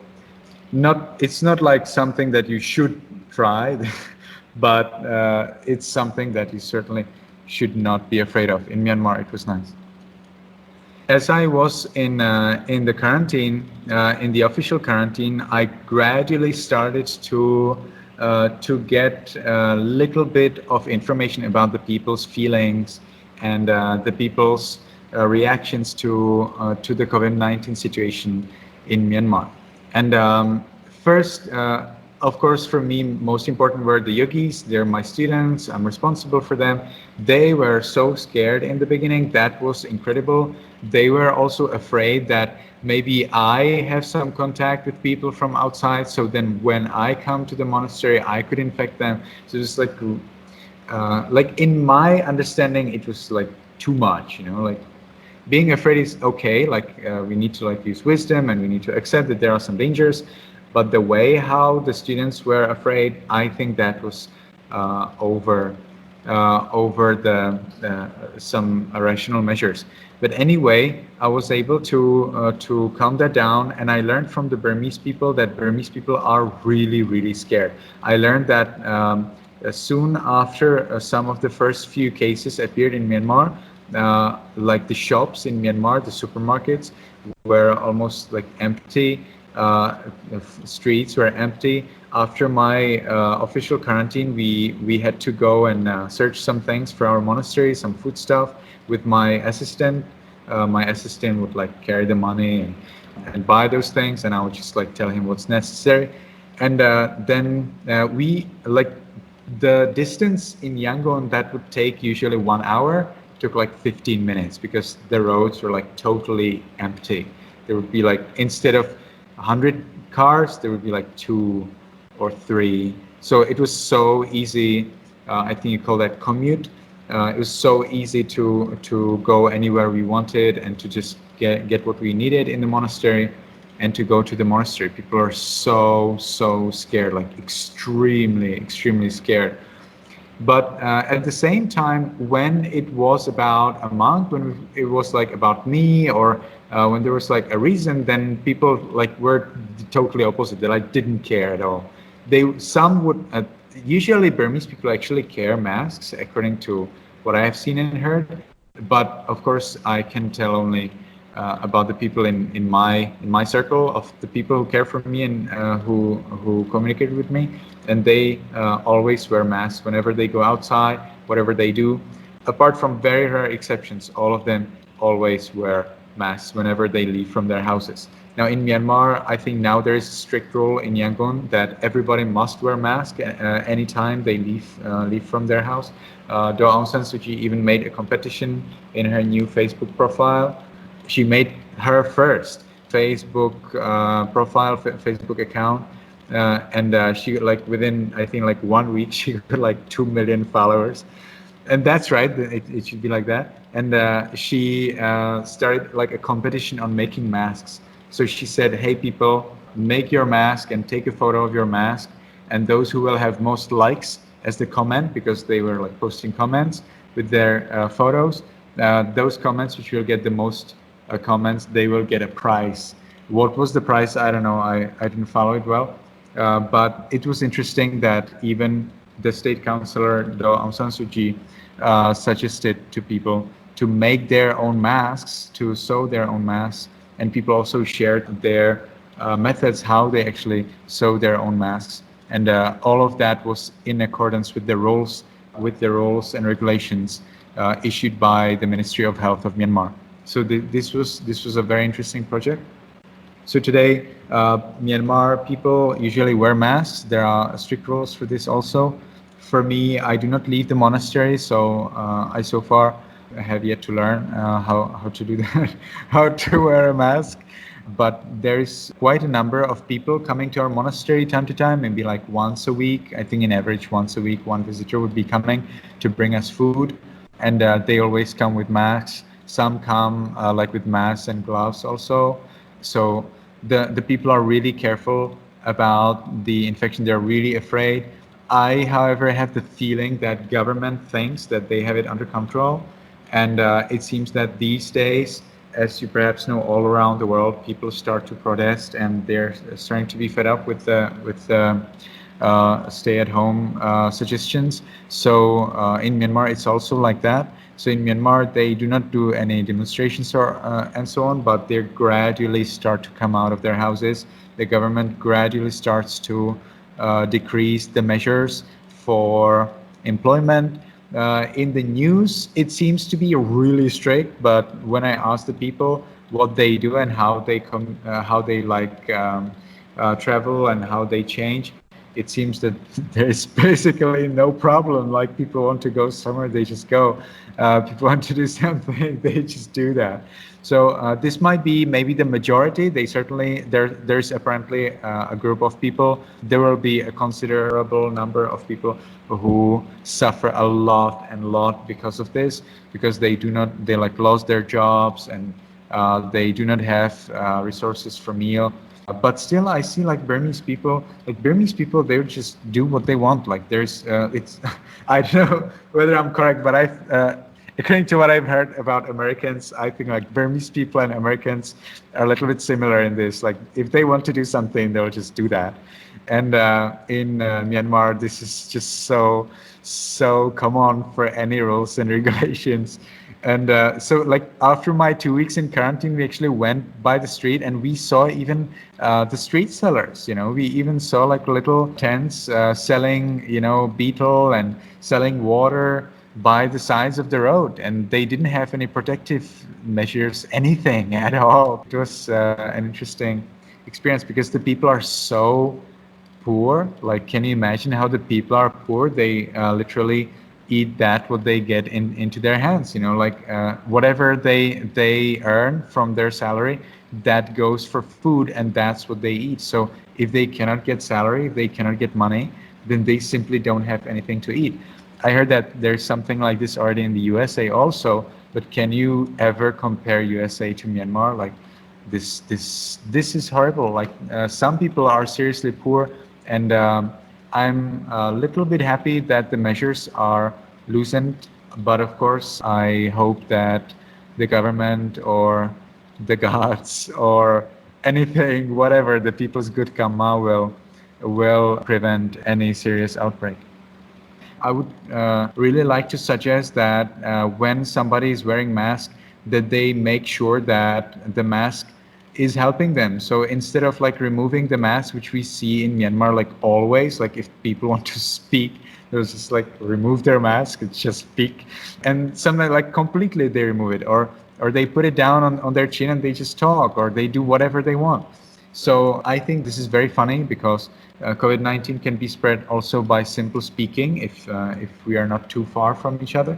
it's not like something that you should try, but it's something that you certainly should not be afraid of. In Myanmar, it was nice. As I was in the quarantine, in the official quarantine, I gradually started to get a little bit of information about the people's feelings and the people's reactions to the COVID-19 situation in Myanmar. And first, of course, for me, most important were the yogis. They're my students. I'm responsible for them. They were so scared in the beginning. That was incredible. They were also afraid that maybe I have some contact with people from outside. So then when I come to the monastery, I could infect them. So it's like in my understanding, it was like too much, like being afraid is okay. Like we need to use wisdom, and we need to accept that there are some dangers. But the way how the students were afraid, I think that was over some irrational measures. But anyway, I was able to calm that down, and I learned from the Burmese people that Burmese people are really scared. I learned that soon after some of the first few cases appeared in Myanmar, like the shops in Myanmar, the supermarkets were almost empty. Streets were empty. After my official quarantine, we had to go and search some things for our monastery, some food stuff with my assistant. My assistant would carry the money, and and buy those things, and I would just like tell him what's necessary. And then we like the distance in Yangon that would take usually 1 hour took like 15 minutes because the roads were like totally empty. There would be like, instead of 100 cars, there would be like 2 or 3. So it was so easy. I think you call that commute. It was so easy to go anywhere we wanted and to just get what we needed in the monastery and to go to the monastery. People are so scared, like extremely scared. But at the same time, when it was about a monk, when it was like about me, or when there was like a reason, then people like were totally opposite. They like didn't care at all. Some would usually Burmese people actually care masks, according to what I have seen and heard. But of course, I can tell only about the people in my circle of the people who care for me and who communicate with me, and they always wear masks whenever they go outside, whatever they do. Apart from very rare exceptions, all of them always wear masks whenever they leave from their houses. Now in Myanmar, I think now there is a strict rule in Yangon that everybody must wear mask anytime they leave from their house. Daw Aung San Suu Kyi even made a competition in her new Facebook profile. She made her first Facebook profile, Facebook account, and she like within I think like 1 week she got like 2 million followers, and that's right. It should be like that. And she started like a competition on making masks. So she said, "Hey people, make your mask and take a photo of your mask, and those who will have most likes as the comment, because they were like posting comments with their photos, those comments which will get the most comments, they will get a prize." What was the prize? I don't know. I didn't follow it well, but it was interesting that even the state councillor Daw Aung San Suu Kyi suggested to people to make their own masks, to sew their own masks, and people also shared their methods how they actually sew their own masks, and all of that was in accordance with the rules and regulations issued by the Ministry of Health of Myanmar. So this was a very interesting project. So today, Myanmar people usually wear masks. There are strict rules for this also. For me, I do not leave the monastery, so I so far have yet to learn how to do that, how to wear a mask. But there is quite a number of people coming to our monastery time to time, maybe like once a week. I think in average once a week, one visitor would be coming to bring us food, and they always come with masks. Some come like with masks and gloves also. So the people are really careful about the infection. They're really afraid. I, however, have the feeling that government thinks that they have it under control. And it seems that these days, as you perhaps know, all around the world, people start to protest, and they're starting to be fed up with the stay-at-home suggestions. So in Myanmar, it's also like that. So in Myanmar, they do not do any demonstrations or and so on, but they gradually start to come out of their houses. The government gradually starts to decrease the measures for employment. In the news, it seems to be really strict, but when I ask the people what they do and how they travel and how they change, it seems that there's basically no problem. Like, people want to go somewhere, they just go. People want to do something, they just do that. So this might be maybe the majority. They certainly, there's apparently a group of people. There will be a considerable number of people who suffer a lot because of this, because they like lost their jobs, and they do not have resources for meal. But still, I see like Burmese people, they would just do what they want. Like there's, it's, I don't know whether I'm correct, but according to what I've heard about Americans, I think like Burmese people and Americans are a little bit similar in this. Like if they want to do something, they'll just do that. And in Myanmar, this is just so common for any rules and regulations. And so like after my 2 weeks in quarantine, we actually went by the street and we saw even the street sellers, we even saw like little tents selling, betel and selling water. by the sides of the road, and they didn't have any protective measures, anything at all. It was an interesting experience because the people are so poor. Like, can you imagine how the people are poor? They literally eat that what they get into their hands. Like whatever they earn from their salary, that goes for food, and that's what they eat. So if they cannot get salary, if they cannot get money, then they simply don't have anything to eat. I heard that there's something like this already in the USA also, but can you ever compare USA to Myanmar? Like, this is horrible. Like some people are seriously poor, and I'm a little bit happy that the measures are loosened, but of course I hope that the government or the gods or anything, whatever, the people's good karma will prevent any serious outbreak. I would really like to suggest that when somebody is wearing mask, that they make sure that the mask is helping them. So instead of like removing the mask, which we see in Myanmar, like always, like if people want to speak, there's just like remove their mask, it's just speak. And sometimes like completely they remove it, or they put it down on their chin and they just talk, or they do whatever they want. So I think this is very funny because COVID-19 can be spread also by simple speaking if we are not too far from each other.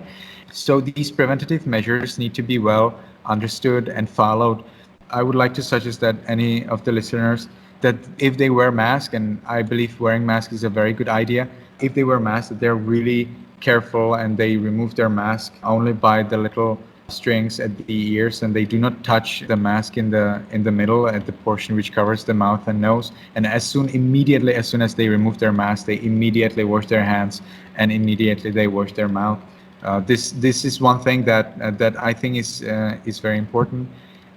So these preventative measures need to be well understood and followed. I would like to suggest that any of the listeners, that if they wear masks, and I believe wearing masks is a very good idea, if they wear masks, that they're really careful and they remove their mask only by the little strings at the ears, and they do not touch the mask in the middle at the portion which covers the mouth and nose. And immediately as soon as they remove their mask, they immediately wash their hands and immediately they wash their mouth. This is one thing that I think is very important,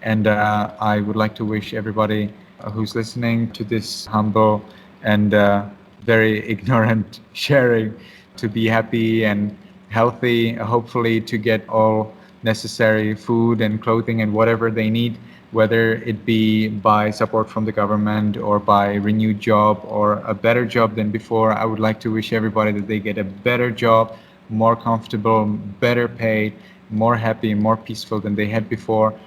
and I would like to wish everybody who's listening to this humble and very ignorant sharing to be happy and healthy, hopefully to get all necessary food and clothing and whatever they need, whether it be by support from the government or by renewed job or a better job than before. I would like to wish everybody that they get a better job, more comfortable, better paid, more happy, more peaceful than they had before,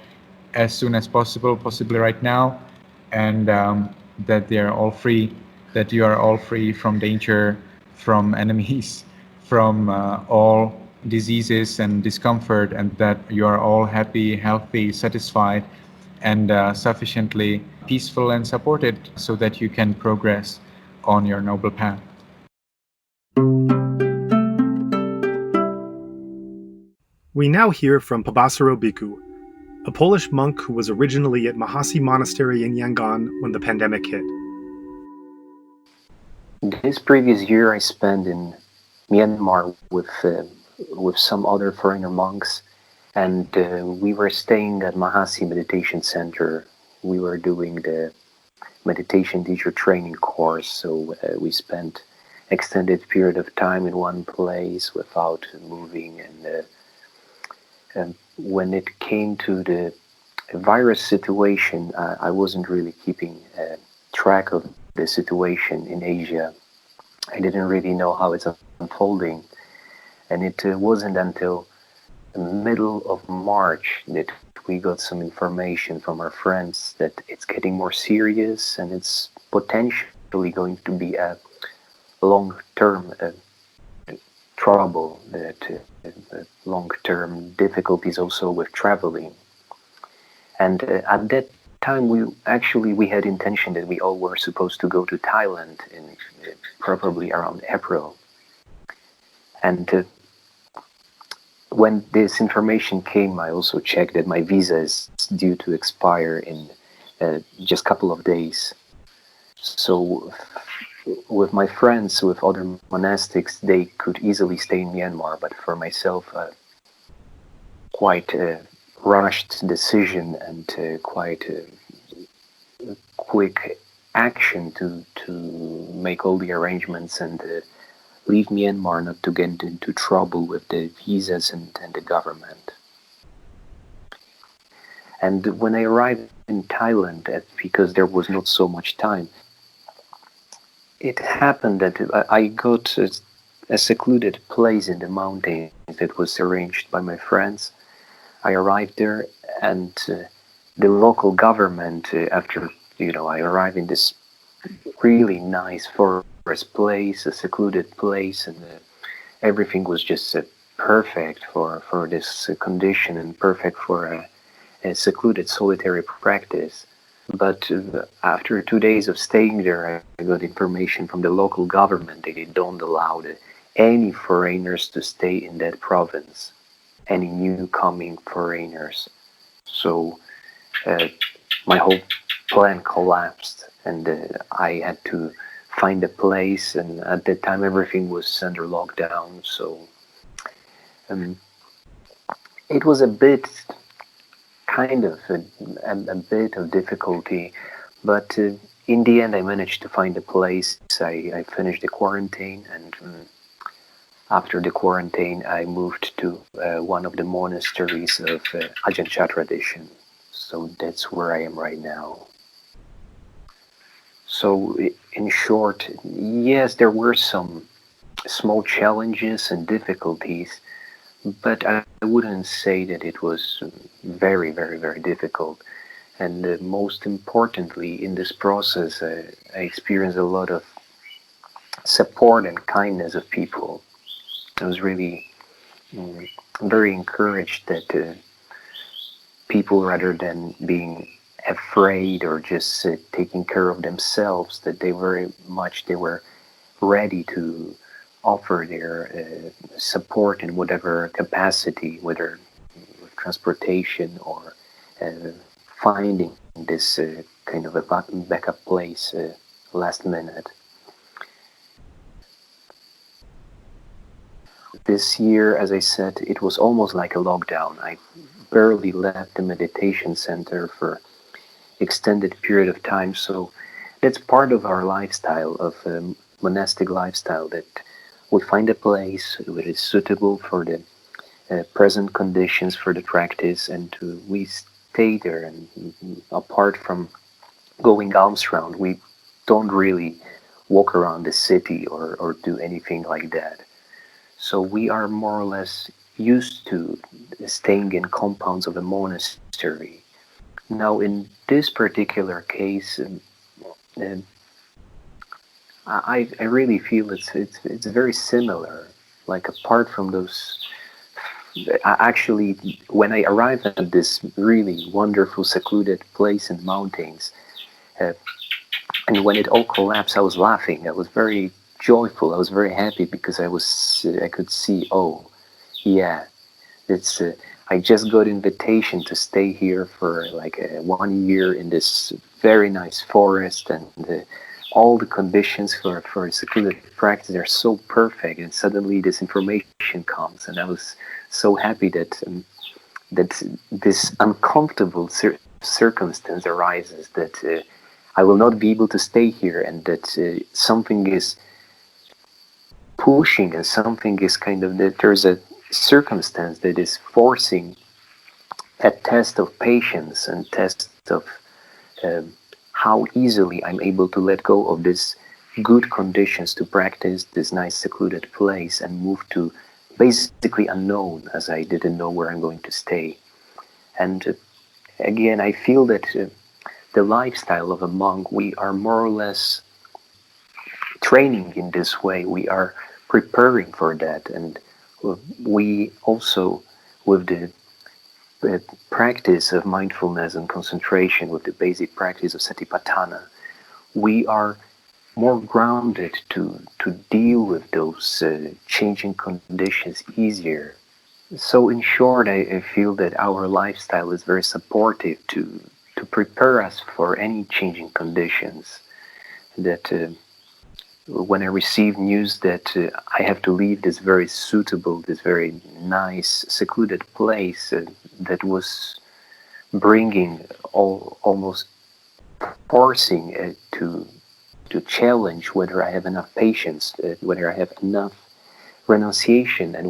as soon as possible, possibly right now, and that they are all free, that you are all free from danger, from enemies, from all diseases and discomfort, and that you are all happy, healthy, satisfied, and sufficiently peaceful and supported so that you can progress on your noble path. We now hear from Pabasaro Bhikkhu, a Polish monk who was originally at Mahasi Monastery in Yangon when the pandemic hit. This previous year I spent in Myanmar with some other foreigner monks, and we were staying at Mahasi Meditation Center. We were doing the meditation teacher training course, so we spent extended period of time in one place without moving, and when it came to the virus situation, I wasn't really keeping track of the situation in Asia. I didn't really know how it's unfolding, and it wasn't until the middle of March that we got some information from our friends that it's getting more serious and it's potentially going to be a long-term trouble, long-term difficulties also with traveling. And at that time we had intention that we all were supposed to go to Thailand in probably around April. And when this information came, I also checked that my visa is due to expire in just a couple of days. So with my friends, with other monastics, they could easily stay in Myanmar, but for myself, quite a rushed decision and quite a quick action to make all the arrangements and leave Myanmar, not to get into trouble with the visas and the government. And when I arrived in Thailand, because there was not so much time, it happened that I got a secluded place in the mountains that was arranged by my friends. I arrived there, and the local government, after I arrived in this really nice forest place, a secluded place, and everything was just perfect for this condition and perfect for a secluded solitary practice. But after 2 days of staying there, I got information from the local government that they don't allow any foreigners to stay in that province, any new coming foreigners. So my whole plan collapsed, and I had to find a place, and at that time everything was under lockdown, so it was a bit bit of difficulty, but in the end I managed to find a place. I finished the quarantine, and after the quarantine I moved to one of the monasteries of Ajahn Chah tradition. So that's where I am right now. So in short, yes, there were some small challenges and difficulties, but I wouldn't say that it was very, very, very difficult. And most importantly, in this process, I experienced a lot of support and kindness of people. I was really very encouraged that people, rather than being afraid or just taking care of themselves, that they were ready to offer their support in whatever capacity, whether with transportation or finding this kind of a backup place last minute. This year, as I said, it was almost like a lockdown. I barely left the meditation center for extended period of time, so that's part of our lifestyle, of monastic lifestyle, that we find a place that is suitable for the present conditions for the practice, and we stay there. And apart from going alms round, we don't really walk around the city or do anything like that. So we are more or less used to staying in compounds of a monastery. Now, in this particular case, I really feel it's very similar. Like, apart from those, actually, when I arrived at this really wonderful secluded place in the mountains, and when it all collapsed, I was laughing. I was very joyful. I was very happy, because I could see, oh, yeah, it's. I just got invitation to stay here for like 1 year in this very nice forest, and all the conditions for a secluded practice are so perfect, and suddenly this information comes, and I was so happy that this uncomfortable circumstance arises, that I will not be able to stay here, and that something is pushing, and something is that there's a circumstance that is forcing a test of patience and test of how easily I'm able to let go of this good conditions to practice this nice secluded place and move to basically unknown, as I didn't know where I'm going to stay. And again, I feel that the lifestyle of a monk, we are more or less training in this way. We are preparing for that, and we also, with the practice of mindfulness and concentration, with the basic practice of satipatthana, we are more grounded to deal with those changing conditions easier. So in short, I feel that our lifestyle is very supportive to prepare us for any changing conditions. That when I receive news that I have to leave this very suitable, this very nice, secluded place that was bringing almost forcing to challenge whether I have enough patience, whether I have enough renunciation and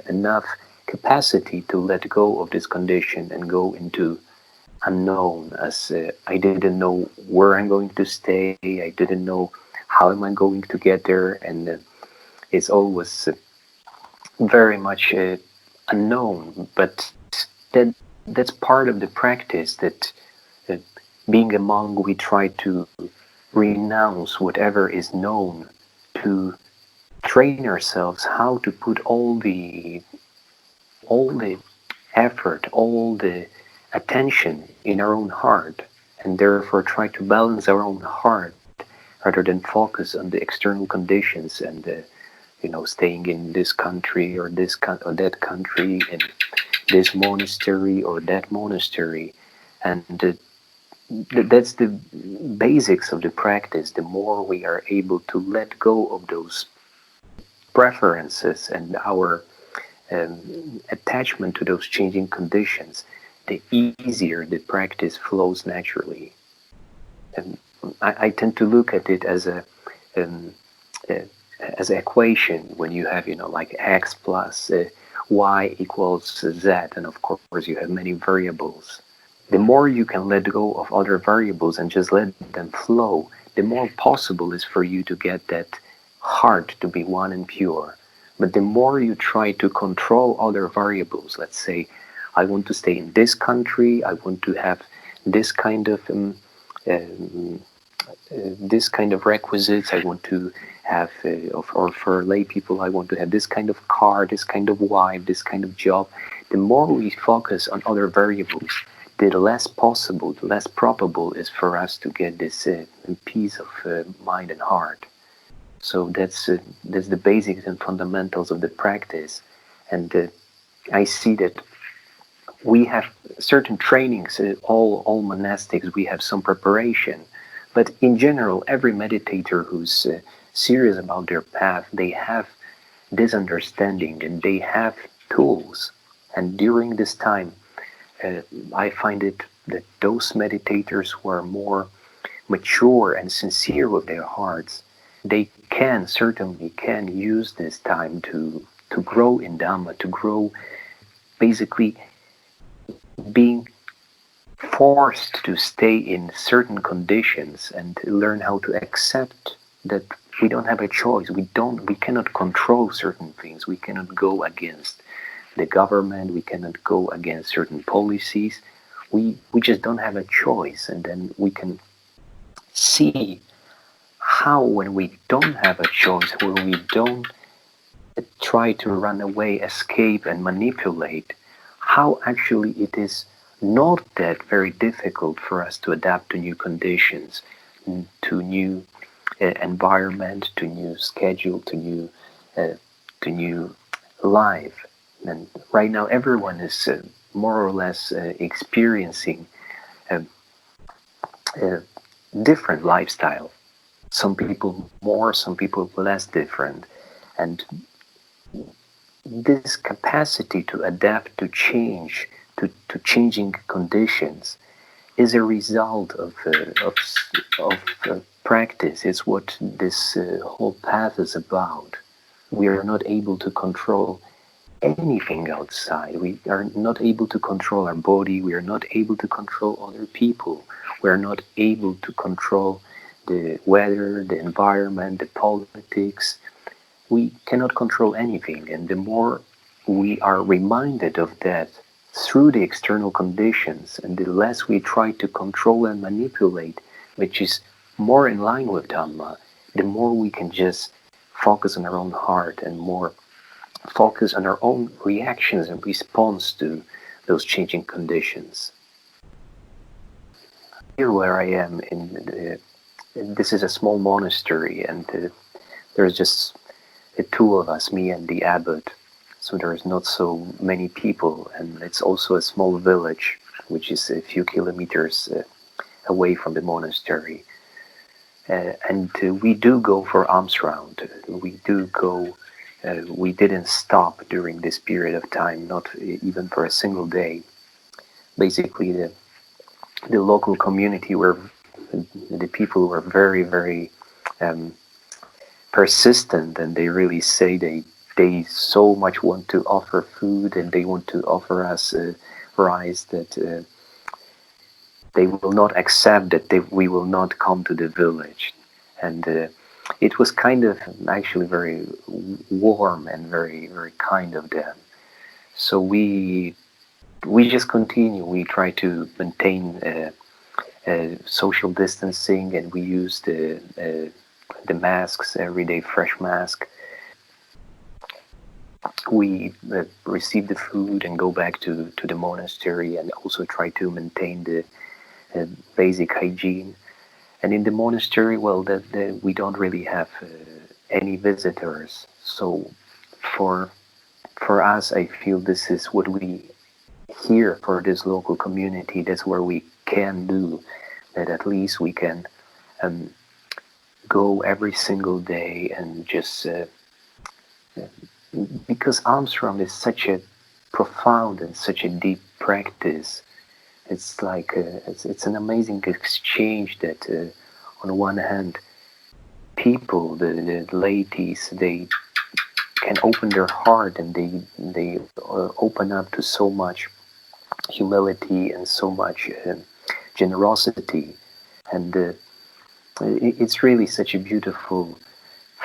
enough capacity to let go of this condition and go into unknown, as I didn't know where I'm going to stay, I didn't know how am I going to get there, and is always very much unknown, but that's part of the practice, that being a monk, we try to renounce whatever is known, to train ourselves how to put all the effort, all the attention in our own heart, and therefore try to balance our own heart rather than focus on the external conditions and staying in this country or that country, in this monastery or that monastery. And that's the basics of the practice. The more we are able to let go of those preferences and our attachment to those changing conditions, the easier the practice flows naturally. And I tend to look at it as an equation. When you have like x plus y equals z, and of course you have many variables. The more you can let go of other variables and just let them flow, the more possible is for you to get that heart to be one and pure. But the more you try to control other variables, let's say, I want to stay in this country, I want to have this kind of requisites, I want to have, or for lay people, I want to have this kind of car, this kind of wife, this kind of job. The more we focus on other variables, the less possible, the less probable is for us to get this peace of mind and heart. So that's the basics and fundamentals of the practice. And I see that we have certain trainings, all monastics, we have some preparation. But in general, every meditator who's serious about their path, they have this understanding and they have tools. And during this time, I find it that those meditators who are more mature and sincere with their hearts, they certainly can use this time to grow in Dhamma, to grow, basically being forced to stay in certain conditions and learn how to accept that we don't have a choice. We cannot control certain things. We cannot go against the government. We cannot go against certain policies. We just don't have a choice. And then we can see how, when we don't have a choice, when we don't try to run away, escape and manipulate, how actually it is not that very difficult for us to adapt to new conditions, to new environment, to new schedule, to new life. And right now everyone is more or less experiencing a different lifestyle. Some people more, some people less different. And this capacity to adapt, to change, to changing conditions is a result of practice. It's what this whole path is about. We are not able to control anything outside. We are not able to control our body. We are not able to control other people. We are not able to control the weather, the environment, the politics. We cannot control anything. And the more we are reminded of that through the external conditions, and the less we try to control and manipulate, which is more in line with Dhamma, the more we can just focus on our own heart and more focus on our own reactions and response to those changing conditions. Here where I am, this is a small monastery, and there's just the two of us, me and the abbot. So there's not so many people, and it's also a small village, which is a few kilometers away from the monastery. And we do go for alms round. We do go. We didn't stop during this period of time, not even for a single day. Basically, the local community the people were very, very persistent, and they really say they so much want to offer food, and they want to offer us rice, that they will not accept that we will not come to the village. And it was kind of actually very warm and very, very kind of them. So we just continue. We try to maintain social distancing, and we use the masks, everyday fresh mask. We receive the food and go back to the monastery, and also try to maintain the basic hygiene. And in the monastery, well, we don't really have any visitors. So for us, I feel this is what we here for this local community. That's where we can do that. At least we can go every single day and just because Armstrong is such a profound and such a deep practice. It's like it's an amazing exchange that on one hand people, the ladies, they can open their heart, and they open up to so much humility and so much generosity, and it's really such a beautiful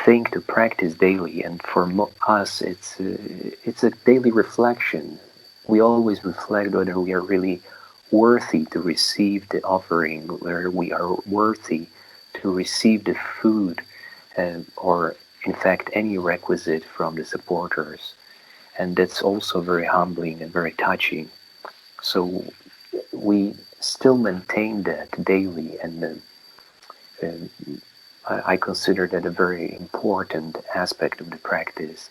thing to practice daily. And for us, it's a daily reflection. We always reflect whether we are really worthy to receive the offering, whether we are worthy to receive the food, or in fact any requisite from the supporters. And that's also very humbling and very touching. So we still maintain that daily, and I consider that a very important aspect of the practice.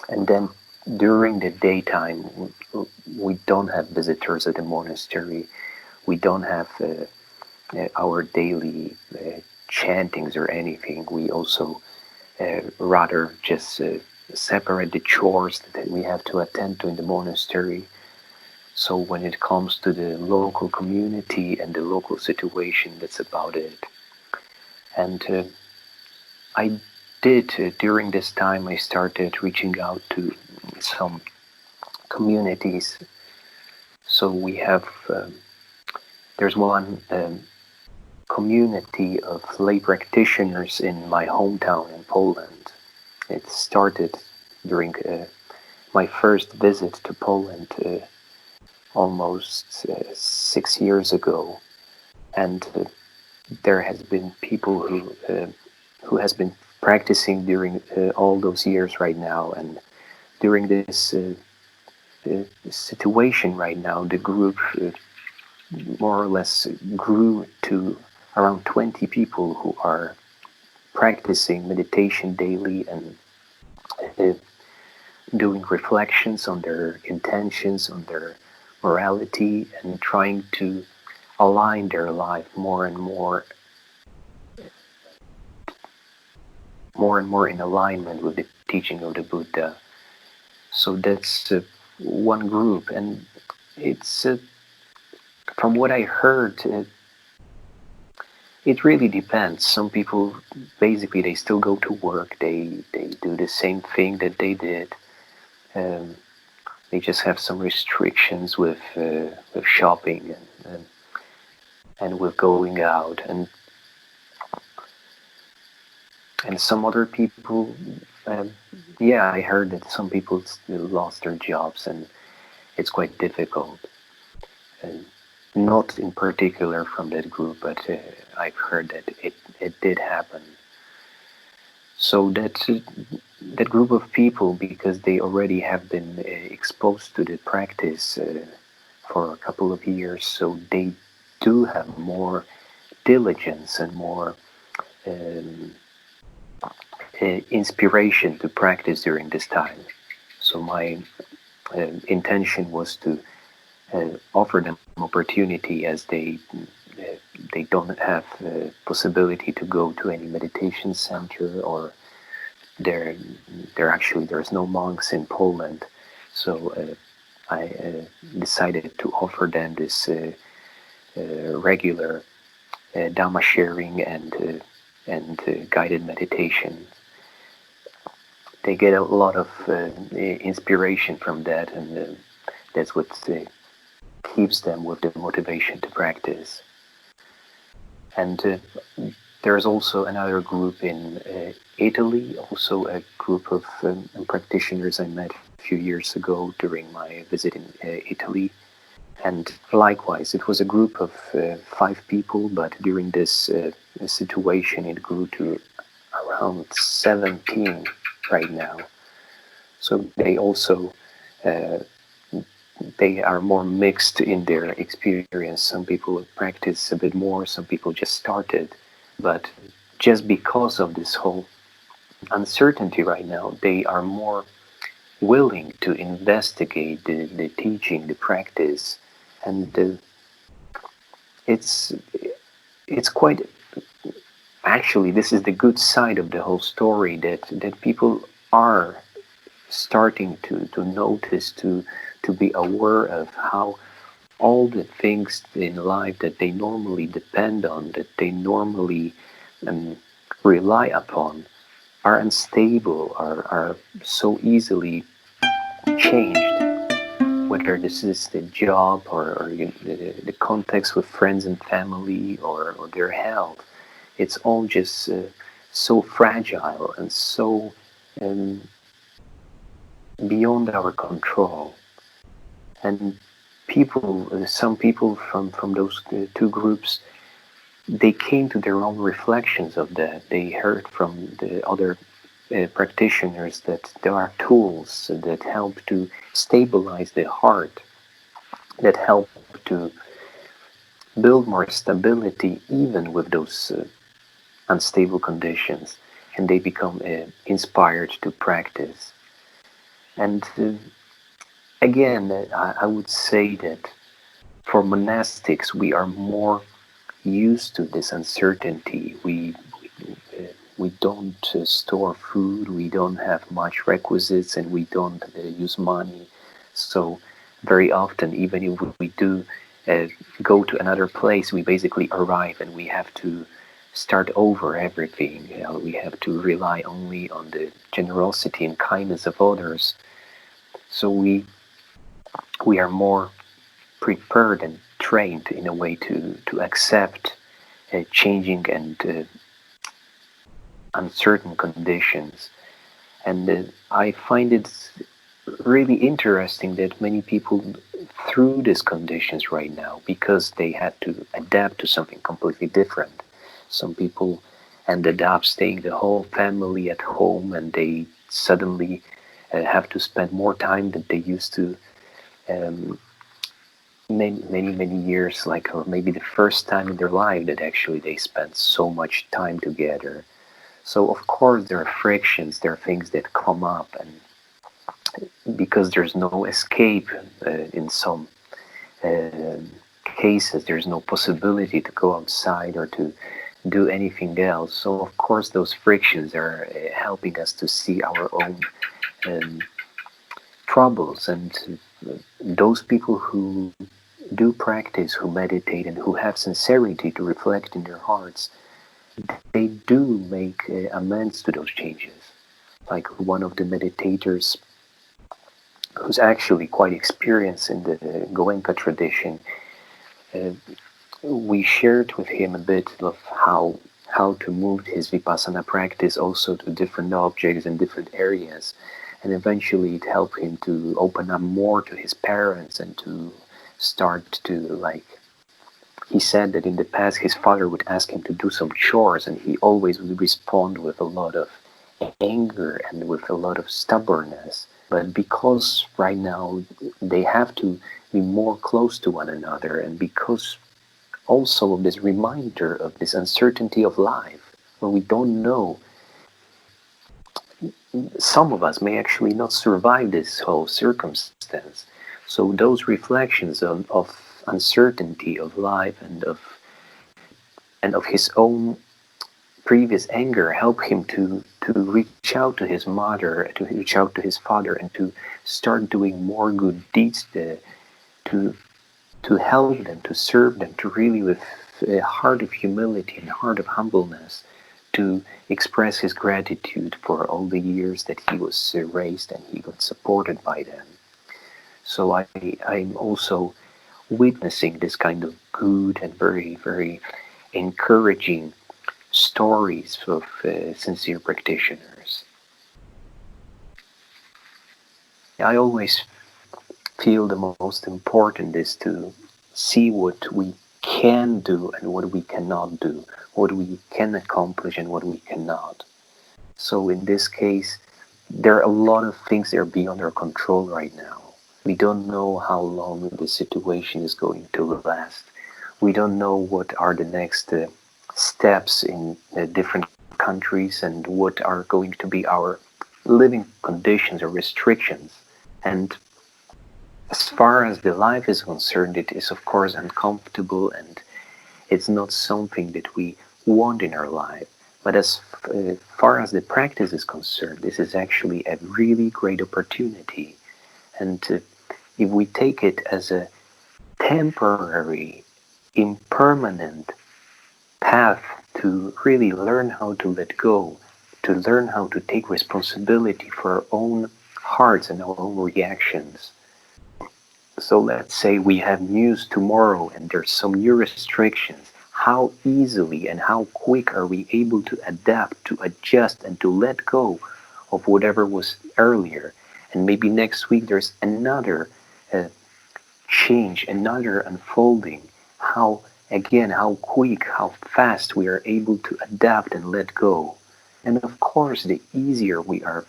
And then during the daytime, we don't have visitors at the monastery. We don't have our daily chantings or anything. We also rather just separate the chores that we have to attend to in the monastery. So when it comes to the local community and the local situation, that's about it. And I did, during this time, I started reaching out to some communities. So we have, there's one community of lay practitioners in my hometown in Poland. It started during my first visit to Poland almost 6 years ago, and there has been people who has been practicing during all those years right now. And during this situation right now, the group more or less grew to around 20 people who are practicing meditation daily and doing reflections on their intentions, on their morality, and trying to align their life more and more in alignment with the teaching of the Buddha. So that's one group, and it's from what I heard, it really depends. Some people, basically, they still go to work. They do the same thing that they did. They just have some restrictions with shopping and with going out, and some other people, I heard that some people still lost their jobs, and it's quite difficult. Not in particular from that group, but I've heard that it did happen. So that group of people, because they already have been exposed to the practice for a couple of years, so they do have more diligence and more inspiration to practice during this time. So my intention was to offer them opportunity, as they don't have the possibility to go to any meditation center, or there's no monks in Poland. So I decided to offer them this regular Dhamma sharing and guided meditation. They get a lot of inspiration from that, and that's what keeps them with the motivation to practice. And There's also another group in Italy, also a group of practitioners I met a few years ago during my visit in Italy. And likewise, it was a group of 5 people, but during this situation it grew to around 17 right now. So they also they are more mixed in their experience. Some people practice a bit more, some people just started. But just because of this whole uncertainty right now, they are more willing to investigate the teaching, the practice, and it's quite, actually this is the good side of the whole story, that people are starting to notice, to be aware of how all the things in life that they normally depend on, that they normally rely upon, are unstable, are so easily changed. Whether this is the job or the context with friends and family or their health, it's all just so fragile and so beyond our control. And some people from those 2 groups, they came to their own reflections of that. They heard from the other practitioners that there are tools that help to stabilize the heart, that help to build more stability even with those unstable conditions, and they become inspired to practice. And again, I would say that for monastics, we are more used to this uncertainty. We don't store food, we don't have much requisites, and we don't use money. So very often, even if we do go to another place, we basically arrive and we have to start over everything. We have to rely only on the generosity and kindness of others. So we are more prepared and trained in a way to accept changing and uncertain conditions. And I find it really interesting that many people through these conditions right now, because they had to adapt to something completely different. Some people ended up staying the whole family at home, and they suddenly have to spend more time than they used to many years, like, or maybe the first time in their life that actually they spent so much time together. So of course there are frictions, there are things that come up, and because there's no escape in some cases, there's no possibility to go outside or to do anything else. So of course those frictions are helping us to see our own troubles. And those people who do practice, who meditate, and who have sincerity to reflect in their hearts, they do make amends to those changes. Like one of the meditators, who's actually quite experienced in the Goenka tradition, we shared with him a bit of how to move his vipassana practice also to different objects and different areas. And eventually it helped him to open up more to his parents and to start to, like, he said that in the past his father would ask him to do some chores, and he always would respond with a lot of anger and with a lot of stubbornness. But because right now they have to be more close to one another, and because also of this reminder of this uncertainty of life, where we don't know, some of us may actually not survive this whole circumstance. So those reflections of uncertainty of life and of his own previous anger help him to reach out to his mother, to reach out to his father, and to start doing more good deeds to help them, to serve them, to really, with a heart of humility and heart of humbleness, to express his gratitude for all the years that he was raised and he got supported by them. So I'm also witnessing this kind of good and very, very encouraging stories of sincere practitioners. I always feel the most important is to see what we can do and what we cannot do, what we can accomplish and what we cannot. So in this case, there are a lot of things that are beyond our control right now. We don't know how long the situation is going to last. We don't know what are the next steps in different countries and what are going to be our living conditions or restrictions. And as far as the life is concerned, it is of course uncomfortable and it's not something that we want in our life. But as far as the practice is concerned, this is actually a really great opportunity. And if we take it as a temporary, impermanent path to really learn how to let go, to learn how to take responsibility for our own hearts and our own reactions. So let's say we have news tomorrow and there's some new restrictions. How easily and how quick are we able to adapt, to adjust, and to let go of whatever was earlier? And maybe next week there's another change, another unfolding. How quick, how fast we are able to adapt and let go. And of course, the easier we are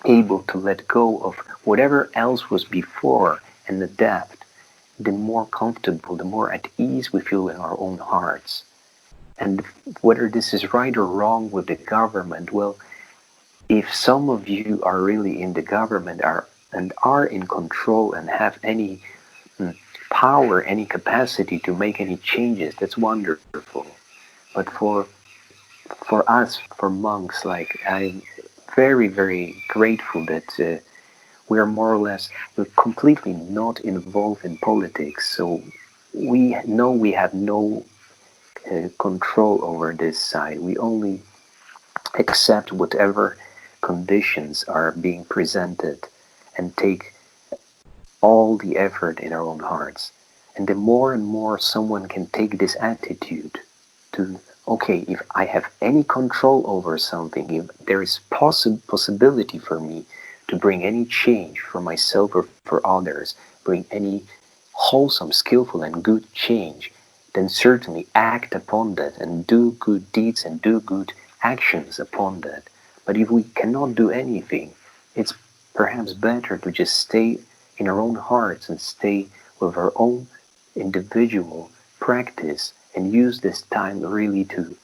able to let go of whatever else was before and adapt, the more comfortable, the more at ease we feel in our own hearts. And whether this is right or wrong with the government, well, if some of you are really in the government are in control and have any power, any capacity to make any changes, that's wonderful. But for us, for monks, like I'm very, very grateful that we are more or less completely not involved in politics. So we know we have no control over this side. We only accept whatever conditions are being presented and take all the effort in our own hearts. And the more and more someone can take this attitude to, okay, if I have any control over something, if there is possibility for me to bring any change for myself or for others, bring any wholesome, skillful and good change, then certainly act upon that and do good deeds and do good actions upon that. But if we cannot do anything, it's perhaps better to just stay in our own hearts and stay with our own individual practice and use this time really to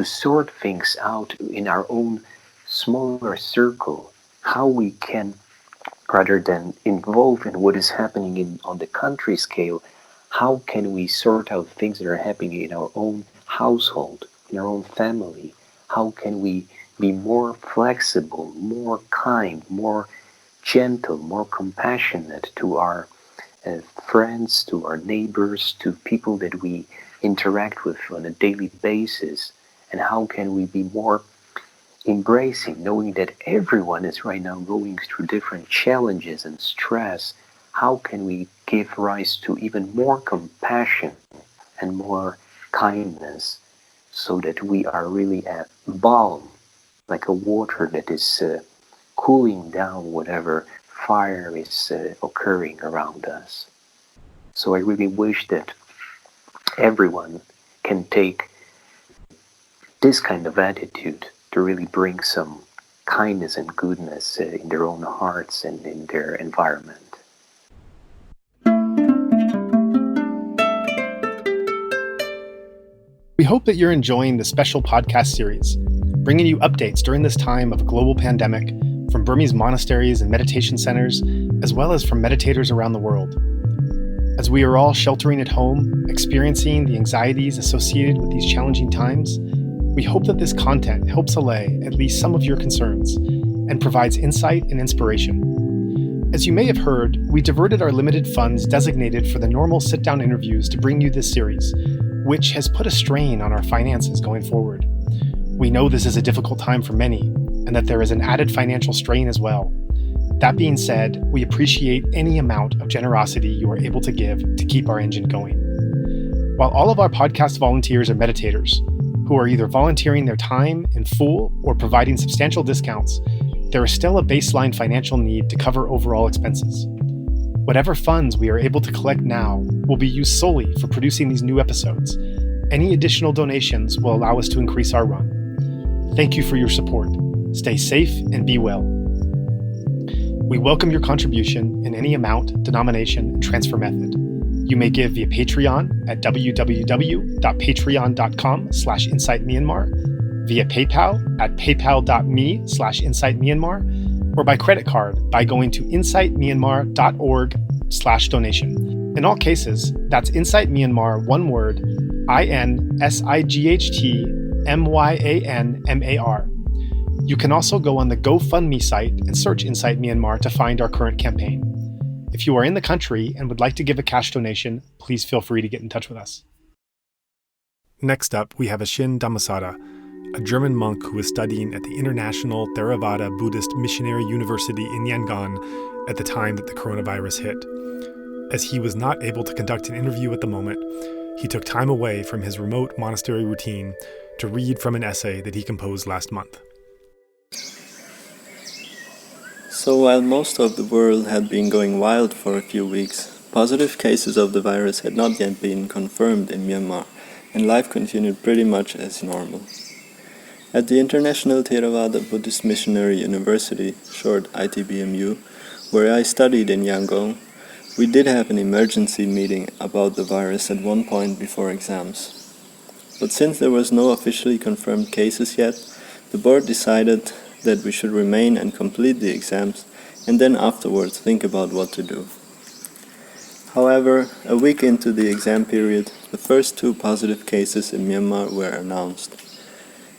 sort things out in our own smaller circle, how we can, rather than involve in what is happening on the country scale, how can we sort out things that are happening in our own household, in our own family? How can we be more flexible, more kind, more gentle, more compassionate to our friends, to our neighbors, to people that we interact with on a daily basis? And how can we be more embracing, knowing that everyone is right now going through different challenges and stress? How can we give rise to even more compassion and more kindness so that we are really a balm, like a water that is cooling down whatever fire is occurring around us? So I really wish that everyone can take this kind of attitude to really bring some kindness and goodness in their own hearts and in their environment. We hope that you're enjoying the special podcast series, bringing you updates during this time of a global pandemic from Burmese monasteries and meditation centers, as well as from meditators around the world. As we are all sheltering at home, experiencing the anxieties associated with these challenging times, we hope that this content helps allay at least some of your concerns and provides insight and inspiration. As you may have heard, we diverted our limited funds designated for the normal sit-down interviews to bring you this series, which has put a strain on our finances going forward. We know this is a difficult time for many, and that there is an added financial strain as well. That being said, we appreciate any amount of generosity you are able to give to keep our engine going. While all of our podcast volunteers are meditators, who are either volunteering their time in full or providing substantial discounts, there is still a baseline financial need to cover overall expenses. Whatever funds we are able to collect now will be used solely for producing these new episodes. Any additional donations will allow us to increase our run. Thank you for your support. Stay safe and be well. We welcome your contribution in any amount, denomination, and transfer method. You may give via Patreon at www.patreon.com/InsightMyanmar, via PayPal at paypal.me/InsightMyanmar, or by credit card by going to insightmyanmar.org/donation. In all cases, that's Insight Myanmar, one word, INSIGHTMYANMAR. You can also go on the GoFundMe site and search Insight Myanmar to find our current campaign. If you are in the country and would like to give a cash donation, please feel free to get in touch with us. Next up, we have Ashin Dhammasada, a German monk who was studying at the International Theravada Buddhist Missionary University in Yangon at the time that the coronavirus hit. As he was not able to conduct an interview at the moment, he took time away from his remote monastery routine to read from an essay that he composed last month. So while most of the world had been going wild for a few weeks, positive cases of the virus had not yet been confirmed in Myanmar, and life continued pretty much as normal. At the International Theravada Buddhist Missionary University, short ITBMU, where I studied in Yangon, we did have an emergency meeting about the virus at one point before exams. But since there was no officially confirmed cases yet, the board decided that we should remain and complete the exams, and then afterwards think about what to do. However, a week into the exam period, the first 2 positive cases in Myanmar were announced.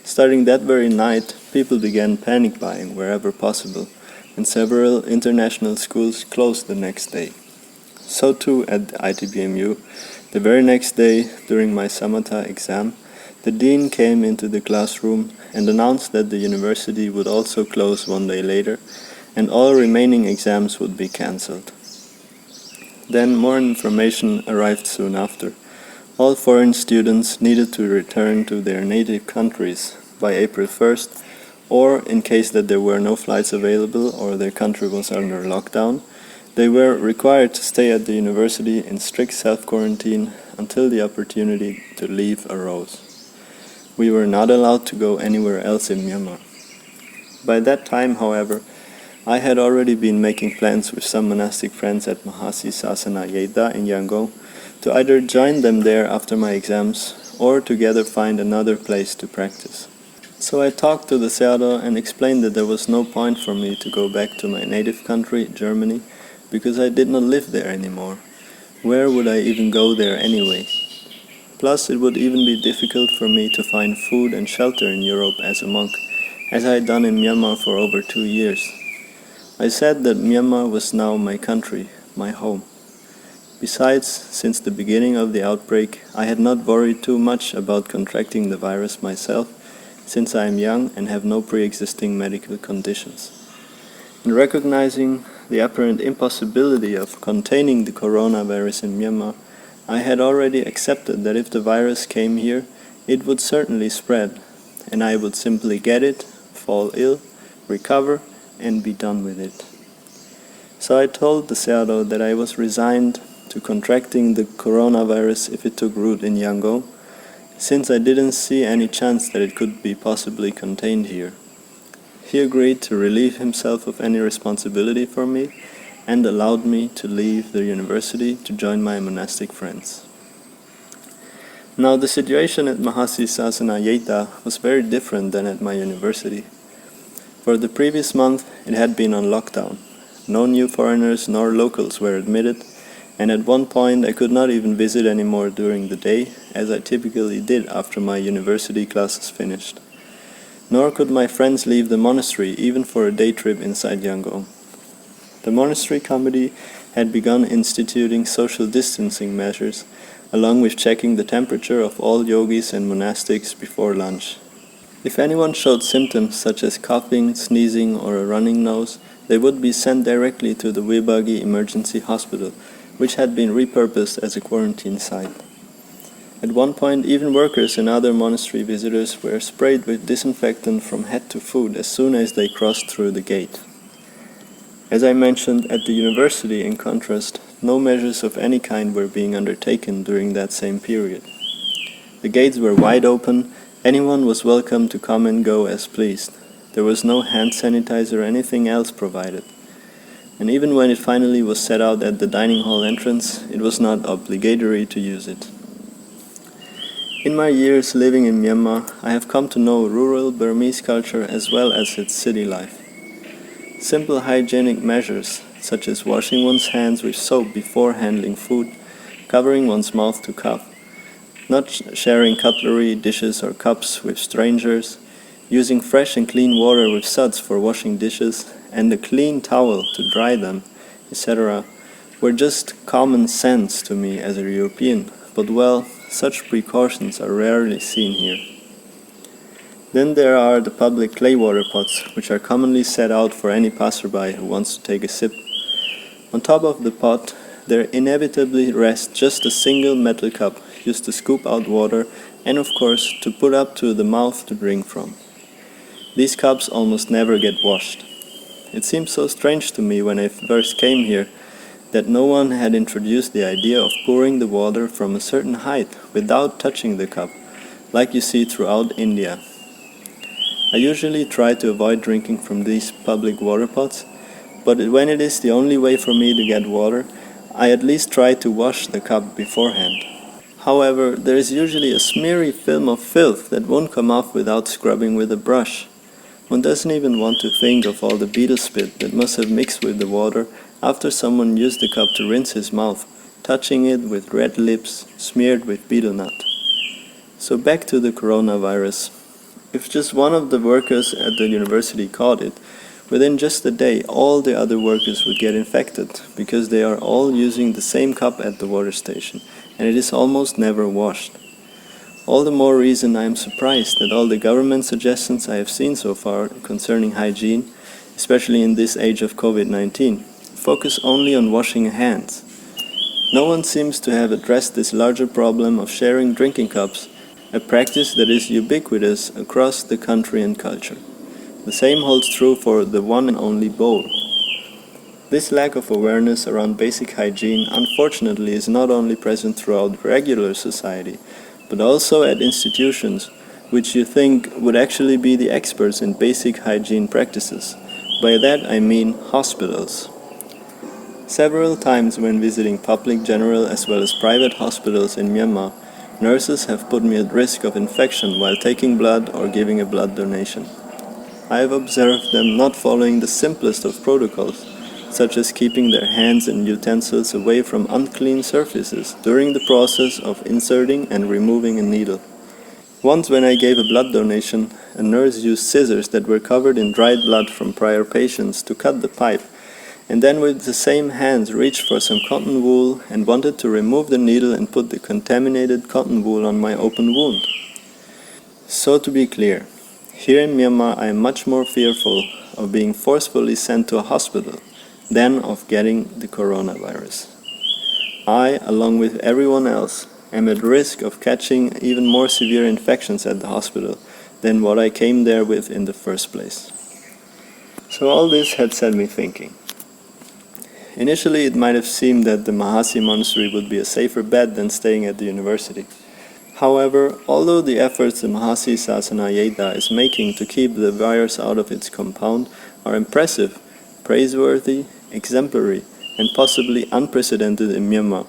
Starting that very night, people began panic buying wherever possible, and several international schools closed the next day. So too at the ITBMU, the very next day during my Samatha exam, the dean came into the classroom and announced that the university would also close one day later, and all remaining exams would be cancelled. Then more information arrived soon after. All foreign students needed to return to their native countries by April 1st, or in case that there were no flights available or their country was under lockdown, they were required to stay at the university in strict self-quarantine until the opportunity to leave arose. We were not allowed to go anywhere else in Myanmar. By that time, however, I had already been making plans with some monastic friends at Mahasi Sasana Yeda in Yangon to either join them there after my exams or together find another place to practice. So I talked to the Sayadaw and explained that there was no point for me to go back to my native country, Germany, because I did not live there anymore. Where would I even go there anyway? Plus, it would even be difficult for me to find food and shelter in Europe as a monk, as I had done in Myanmar for over 2 years. I said that Myanmar was now my country, my home. Besides, since the beginning of the outbreak, I had not worried too much about contracting the virus myself, since I am young and have no pre-existing medical conditions. In recognizing the apparent impossibility of containing the coronavirus in Myanmar, I had already accepted that if the virus came here, it would certainly spread, and I would simply get it, fall ill, recover, and be done with it. So I told the Sayadaw that I was resigned to contracting the coronavirus if it took root in Yangon, since I didn't see any chance that it could be possibly contained here. He agreed to relieve himself of any responsibility for me and allowed me to leave the university to join my monastic friends. Now the situation at Mahasi Sasana Yeda was very different than at my university. For the previous month it had been on lockdown. No new foreigners nor locals were admitted, and at one point I could not even visit anymore during the day, as I typically did after my university classes finished. Nor could my friends leave the monastery even for a day trip inside Yangon. The monastery committee had begun instituting social distancing measures, along with checking the temperature of all yogis and monastics before lunch. If anyone showed symptoms such as coughing, sneezing, or a running nose, they would be sent directly to the Webagi Emergency Hospital, which had been repurposed as a quarantine site. At one point, even workers and other monastery visitors were sprayed with disinfectant from head to foot as soon as they crossed through the gate. As I mentioned, at the university, in contrast, no measures of any kind were being undertaken during that same period. The gates were wide open, anyone was welcome to come and go as pleased. There was no hand sanitizer or anything else provided. And even when it finally was set out at the dining hall entrance, it was not obligatory to use it. In my years living in Myanmar, I have come to know rural Burmese culture as well as its city life. Simple hygienic measures, such as washing one's hands with soap before handling food, covering one's mouth to cough, not sharing cutlery, dishes or cups with strangers, using fresh and clean water with suds for washing dishes, and a clean towel to dry them, etc., were just common sense to me as a European, but well, such precautions are rarely seen here. Then there are the public clay water pots, which are commonly set out for any passerby who wants to take a sip. On top of the pot, there inevitably rests just a single metal cup used to scoop out water and, of course, to put up to the mouth to drink from. These cups almost never get washed. It seemed so strange to me when I first came here that no one had introduced the idea of pouring the water from a certain height without touching the cup, like you see throughout India. I usually try to avoid drinking from these public water pots, but when it is the only way for me to get water, I at least try to wash the cup beforehand. However, there is usually a smeary film of filth that won't come off without scrubbing with a brush. One doesn't even want to think of all the beetle spit that must have mixed with the water after someone used the cup to rinse his mouth, touching it with red lips smeared with betel nut. So back to the coronavirus. If just one of the workers at the university caught it, within just a day all the other workers would get infected, because they are all using the same cup at the water station, and it is almost never washed. All the more reason I am surprised that all the government suggestions I have seen so far concerning hygiene, especially in this age of COVID-19, focus only on washing hands. No one seems to have addressed this larger problem of sharing drinking cups, a practice that is ubiquitous across the country and culture. The same holds true for the one and only bowl. This lack of awareness around basic hygiene, unfortunately, is not only present throughout regular society, but also at institutions which you think would actually be the experts in basic hygiene practices. By that I mean hospitals. Several times when visiting public general as well as private hospitals in Myanmar, nurses have put me at risk of infection while taking blood or giving a blood donation. I have observed them not following the simplest of protocols, such as keeping their hands and utensils away from unclean surfaces during the process of inserting and removing a needle. Once when I gave a blood donation, a nurse used scissors that were covered in dried blood from prior patients to cut the pipe, and then with the same hands reached for some cotton wool and wanted to remove the needle and put the contaminated cotton wool on my open wound. So to be clear, here in Myanmar I am much more fearful of being forcefully sent to a hospital than of getting the coronavirus. I, along with everyone else, am at risk of catching even more severe infections at the hospital than what I came there with in the first place. So all this had set me thinking. Initially, it might have seemed that the Mahasi monastery would be a safer bet than staying at the university. However, although the efforts the Mahasi Sasana Yeda is making to keep the virus out of its compound are impressive, praiseworthy, exemplary, and possibly unprecedented in Myanmar,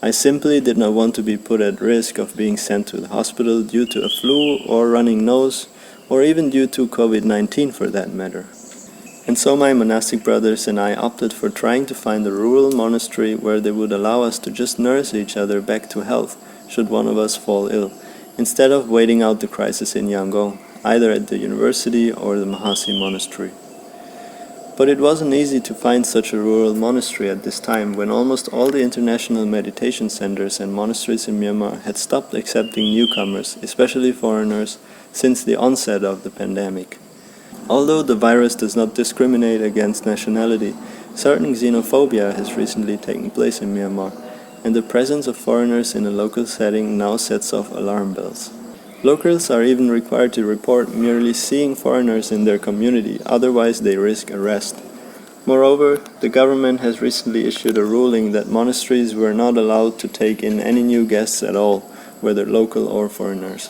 I simply did not want to be put at risk of being sent to the hospital due to a flu or running nose, or even due to COVID-19 for that matter. And so my monastic brothers and I opted for trying to find a rural monastery where they would allow us to just nurse each other back to health should one of us fall ill, instead of waiting out the crisis in Yangon, either at the university or the Mahasi monastery. But it wasn't easy to find such a rural monastery at this time when almost all the international meditation centers and monasteries in Myanmar had stopped accepting newcomers, especially foreigners, since the onset of the pandemic. Although the virus does not discriminate against nationality, certain xenophobia has recently taken place in Myanmar, and the presence of foreigners in a local setting now sets off alarm bells. Locals are even required to report merely seeing foreigners in their community, otherwise they risk arrest. Moreover, the government has recently issued a ruling that monasteries were not allowed to take in any new guests at all, whether local or foreigners.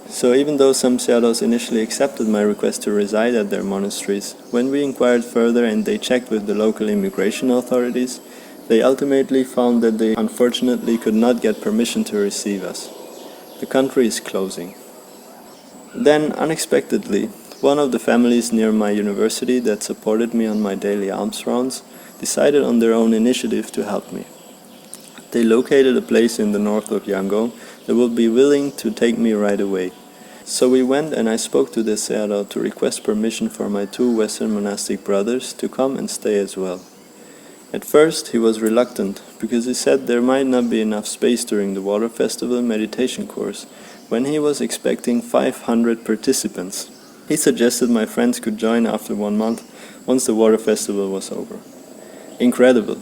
So even though some sayadaws initially accepted my request to reside at their monasteries, when we inquired further and they checked with the local immigration authorities, they ultimately found that they unfortunately could not get permission to receive us. The country is closing. Then, unexpectedly, one of the families near my university that supported me on my daily alms rounds decided on their own initiative to help me. They located a place in the north of Yangon that would be willing to take me right away. So we went and I spoke to the sayadaw to request permission for my 2 Western monastic brothers to come and stay as well. At first he was reluctant because he said there might not be enough space during the water festival meditation course when he was expecting 500 participants. He suggested my friends could join after 1 month once the water festival was over. Incredible!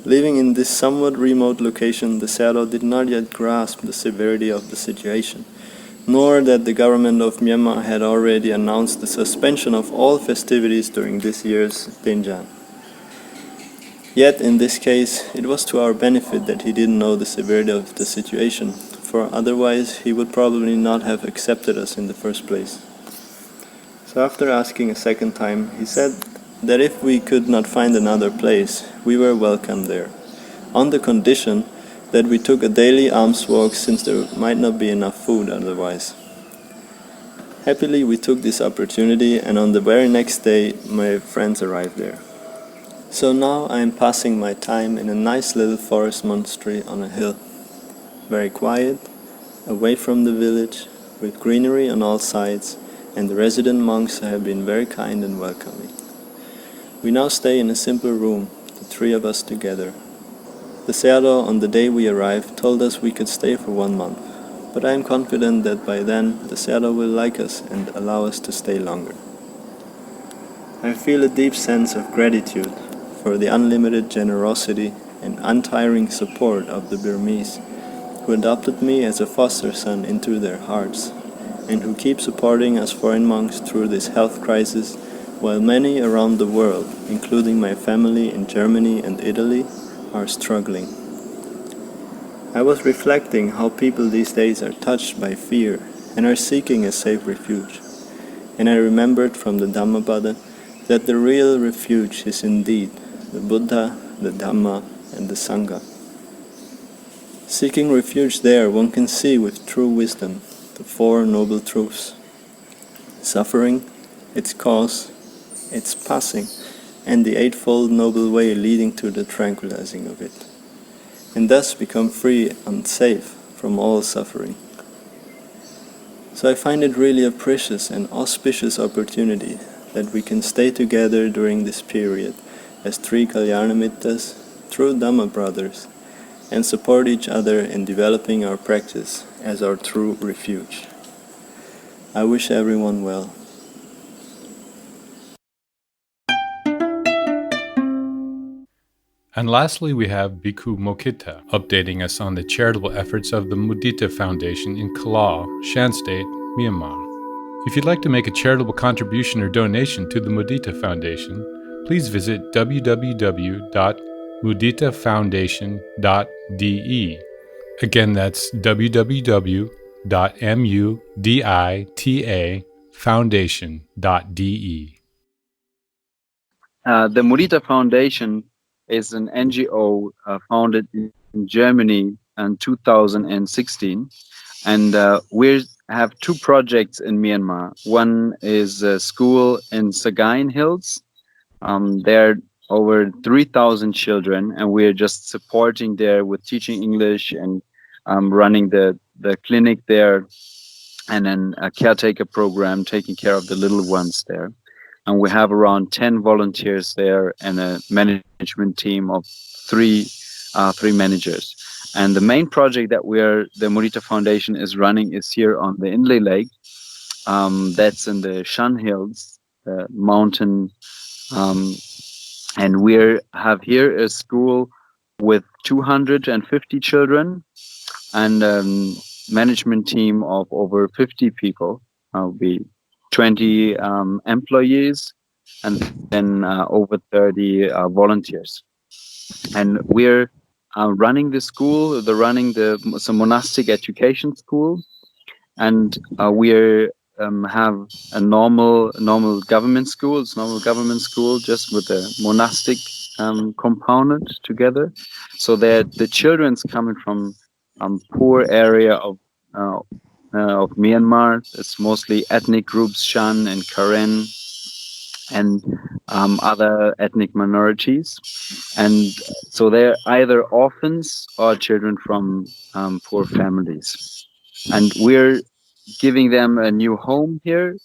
Living in this somewhat remote location, the sayadaw did not yet grasp the severity of the situation, nor that the government of Myanmar had already announced the suspension of all festivities during this year's Dinjan. Yet in this case, it was to our benefit that he didn't know the severity of the situation, for otherwise he would probably not have accepted us in the first place. So after asking a second time, he said that if we could not find another place, we were welcome there, on the condition that we took a daily alms walk since there might not be enough food otherwise. Happily we took this opportunity, and on the very next day my friends arrived there. So now I am passing my time in a nice little forest monastery on a hill. Very quiet, away from the village, with greenery on all sides, and the resident monks have been very kind and welcoming. We now stay in a simple room, the 3 of us together. The sayadaw on the day we arrived told us we could stay for 1 month, but I am confident that by then the sayadaw will like us and allow us to stay longer. I feel a deep sense of gratitude for the unlimited generosity and untiring support of the Burmese, who adopted me as a foster son into their hearts, and who keep supporting us foreign monks through this health crisis, while many around the world, including my family in Germany and Italy, are struggling. I was reflecting how people these days are touched by fear and are seeking a safe refuge, and I remembered from the Dhammapada that the real refuge is indeed the Buddha, the Dhamma, and the Sangha. Seeking refuge there, one can see with true wisdom the 4 noble truths: suffering, its cause, its passing, and the 8-fold noble way leading to the tranquilizing of it, and thus become free and safe from all suffering. So I find it really a precious and auspicious opportunity that we can stay together during this period as 3 Kalyanamitas, true Dhamma brothers, and support each other in developing our practice as our true refuge. I wish everyone well. And lastly, we have Bhikkhu Mokita updating us on the charitable efforts of the Mudita Foundation in Kalaa, Shan State, Myanmar. If you'd like to make a charitable contribution or donation to the Mudita Foundation, please visit www.muditafoundation.de. Again, that's www.muditafoundation.de. The Mudita Foundation is an NGO founded in Germany in 2016, and we have 2 projects in Myanmar. One is a school in Sagaing Hills. There are over 3,000 children, and we are just supporting there with teaching English and running the clinic there, and then a caretaker program taking care of the little ones there. And we have around 10 volunteers there and a management team of 3 managers. And the main project that the Mudita Foundation is running is here on the Inle Lake. That's in the Shan Hills, the mountain. And we have here a school with 250 children and management team of over 50 people. We 20 employees and then over 30 volunteers. And we're running the school, it's a monastic education school, and we're have a normal government school. It's normal government school just with a monastic component together. So that the children's coming from poor area of Myanmar. It's mostly ethnic groups, Shan and Karen, and other ethnic minorities. And so they're either orphans or children from poor families. And we're giving them a new home here,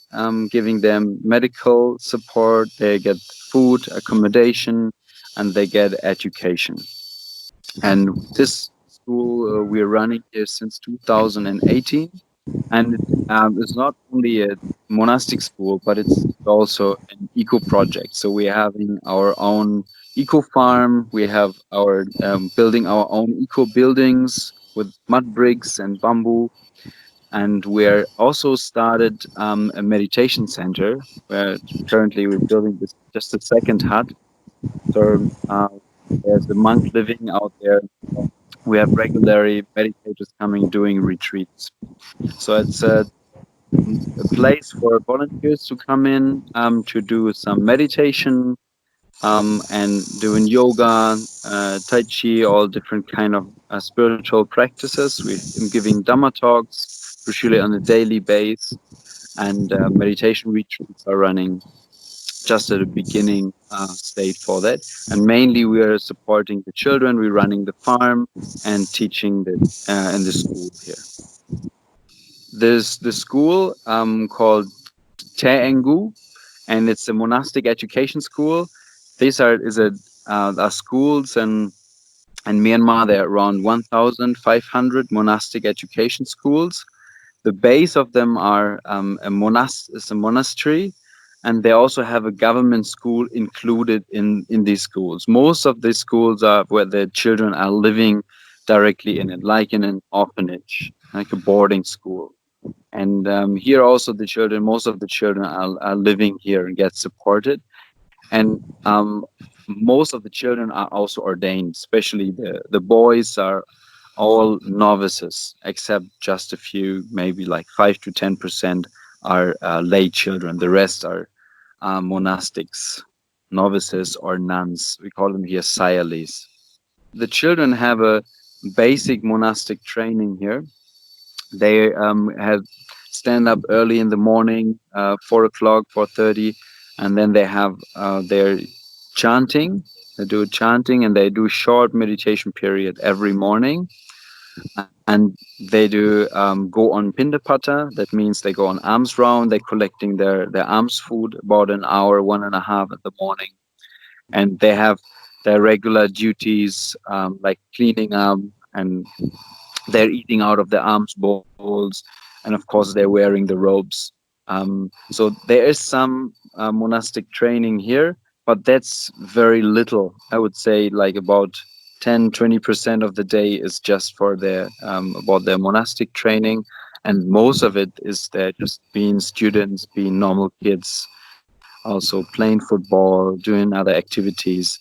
giving them medical support, they get food, accommodation, and they get education. And this school we're running here since 2018. And it's not only a monastic school, but it's also an eco project. So we're having our own eco farm. We have our building our own eco buildings with mud bricks and bamboo. And we're also started a meditation center where currently we're building this just a second hut. So there's a monk living out there. We have regularly meditators coming doing retreats. So it's a place for volunteers to come in to do some meditation and doing yoga, tai chi, all different kind of spiritual practices. We're giving Dhamma talks usually on a daily basis, and meditation retreats are running just at the beginning state for that. And mainly we are supporting the children. We're running the farm and teaching in the school here. There's the school called Taengu, and it's a monastic education school. These are schools in Myanmar. There are around 1,500 monastic education schools. The base of them are a monastery, and they also have a government school included in these schools. Most of these schools are where the children are living directly in it, like in an orphanage, like a boarding school. And here also most of the children are living here and get supported. And most of the children are also ordained, especially the boys are all novices, except just a few, maybe like 5 to 10% are lay children. The rest are monastics, novices or nuns. We call them here sayalis. The children have a basic monastic training here. They have stand up early in the morning, 4 o'clock, 4:30, and then they have their chanting. They do chanting and they do short meditation period every morning. And they do go on pindapata. That means they go on alms round. They're collecting their alms food about an hour, 1.5 in the morning. And they have their regular duties like cleaning up, and they're eating out of the alms bowls, and of course they're wearing the robes. So there is some monastic training here, but that's very little. I would say like about 10-20% of the day is just for their about their monastic training, and most of it is they're just being students, being normal kids, also playing football, doing other activities,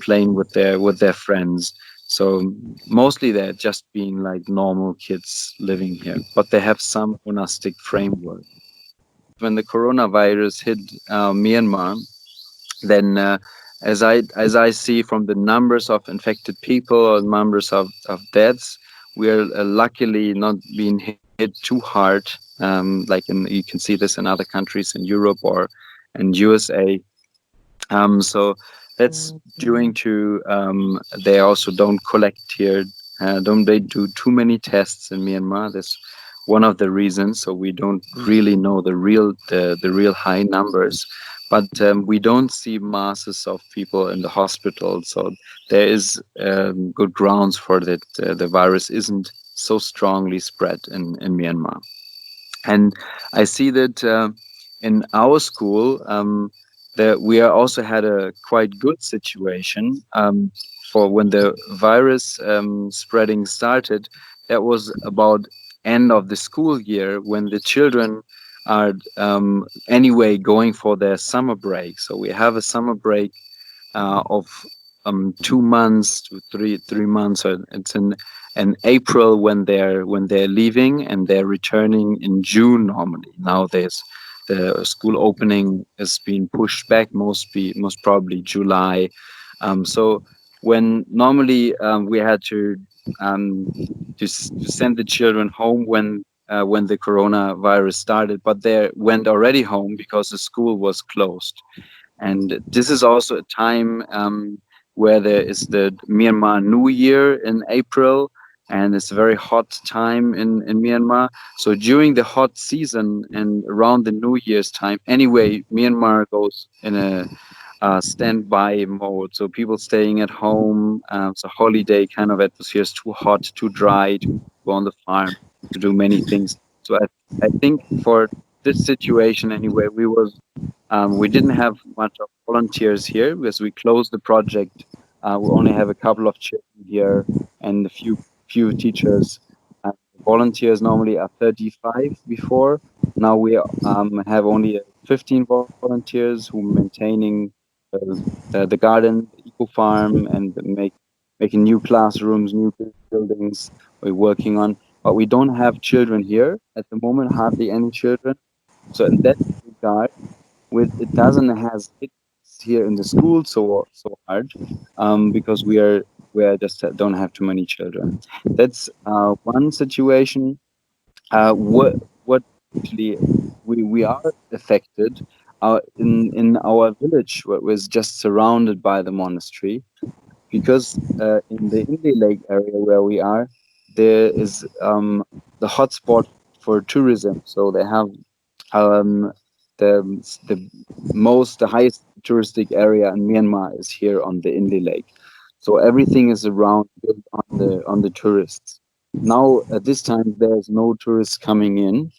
playing with their friends. So mostly they're just being like normal kids living here, but they have some monastic framework. When the coronavirus hit Myanmar, then as I see from the numbers of infected people or numbers of deaths, we are luckily not being hit too hard. You can see this in other countries in Europe or in USA. So that's due to they also don't collect here. Don't they do too many tests in Myanmar? That's one of the reasons. So we don't really know the real high numbers. But we don't see masses of people in the hospital. So there is good grounds for that. The virus isn't so strongly spread in Myanmar. And I see that in our school, that we also had a quite good situation. for when the virus spreading started, that was about end of the school year when the children are anyway going for their summer break. So we have a summer break of 2 months to three months. So it's in April when they're leaving, and they're returning in June normally. Now there's the school opening has been pushed back, most probably July. So when normally we had to send the children home when the coronavirus started, but they went already home because the school was closed. And this is also a time where there is the Myanmar New Year in April, and it's a very hot time in Myanmar. So during the hot season and around the New Year's time, anyway, Myanmar goes in a standby mode. So people staying at home, it's a holiday kind of atmosphere. It's too hot, too dry to go on the farm, to do many things. So I think for this situation anyway, we didn't have much of volunteers here because we closed the project. We only have a couple of children here and a few teachers. Volunteers normally are 35 before. Now we have only 15 volunteers who are maintaining the garden, the eco farm, and making new classrooms, new buildings we're working on. But we don't have children here at the moment, hardly any children. So in that regard, it doesn't has hit us here in the school so hard because we just don't have too many children. That's one situation. What actually we are affected in our village, was just surrounded by the monastery, because in the Indie Lake area where we are, there is the hotspot for tourism. So they have the highest touristic area in Myanmar is here on the Indie Lake. So everything is around built on the tourists. Now at this time there's no tourists coming in.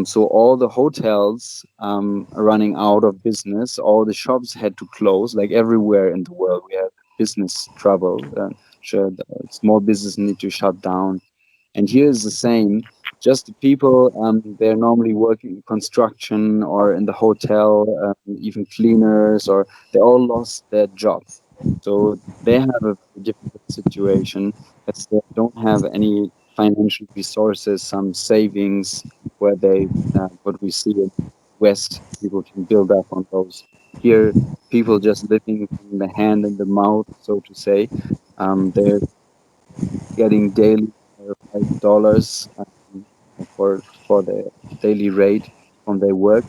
So all the hotels are running out of business. All the shops had to close, like everywhere in the world. We have business trouble. Small business need to shut down. And here is the same. Just the people, they're normally working construction or in the hotel, even cleaners, or they all lost their jobs. So they have a difficult situation as they don't have any financial resources, some savings where what we see in West, people can build up on those. Here, people just living from the hand in the mouth, so to say. They're getting daily $5 for the daily rate from their work,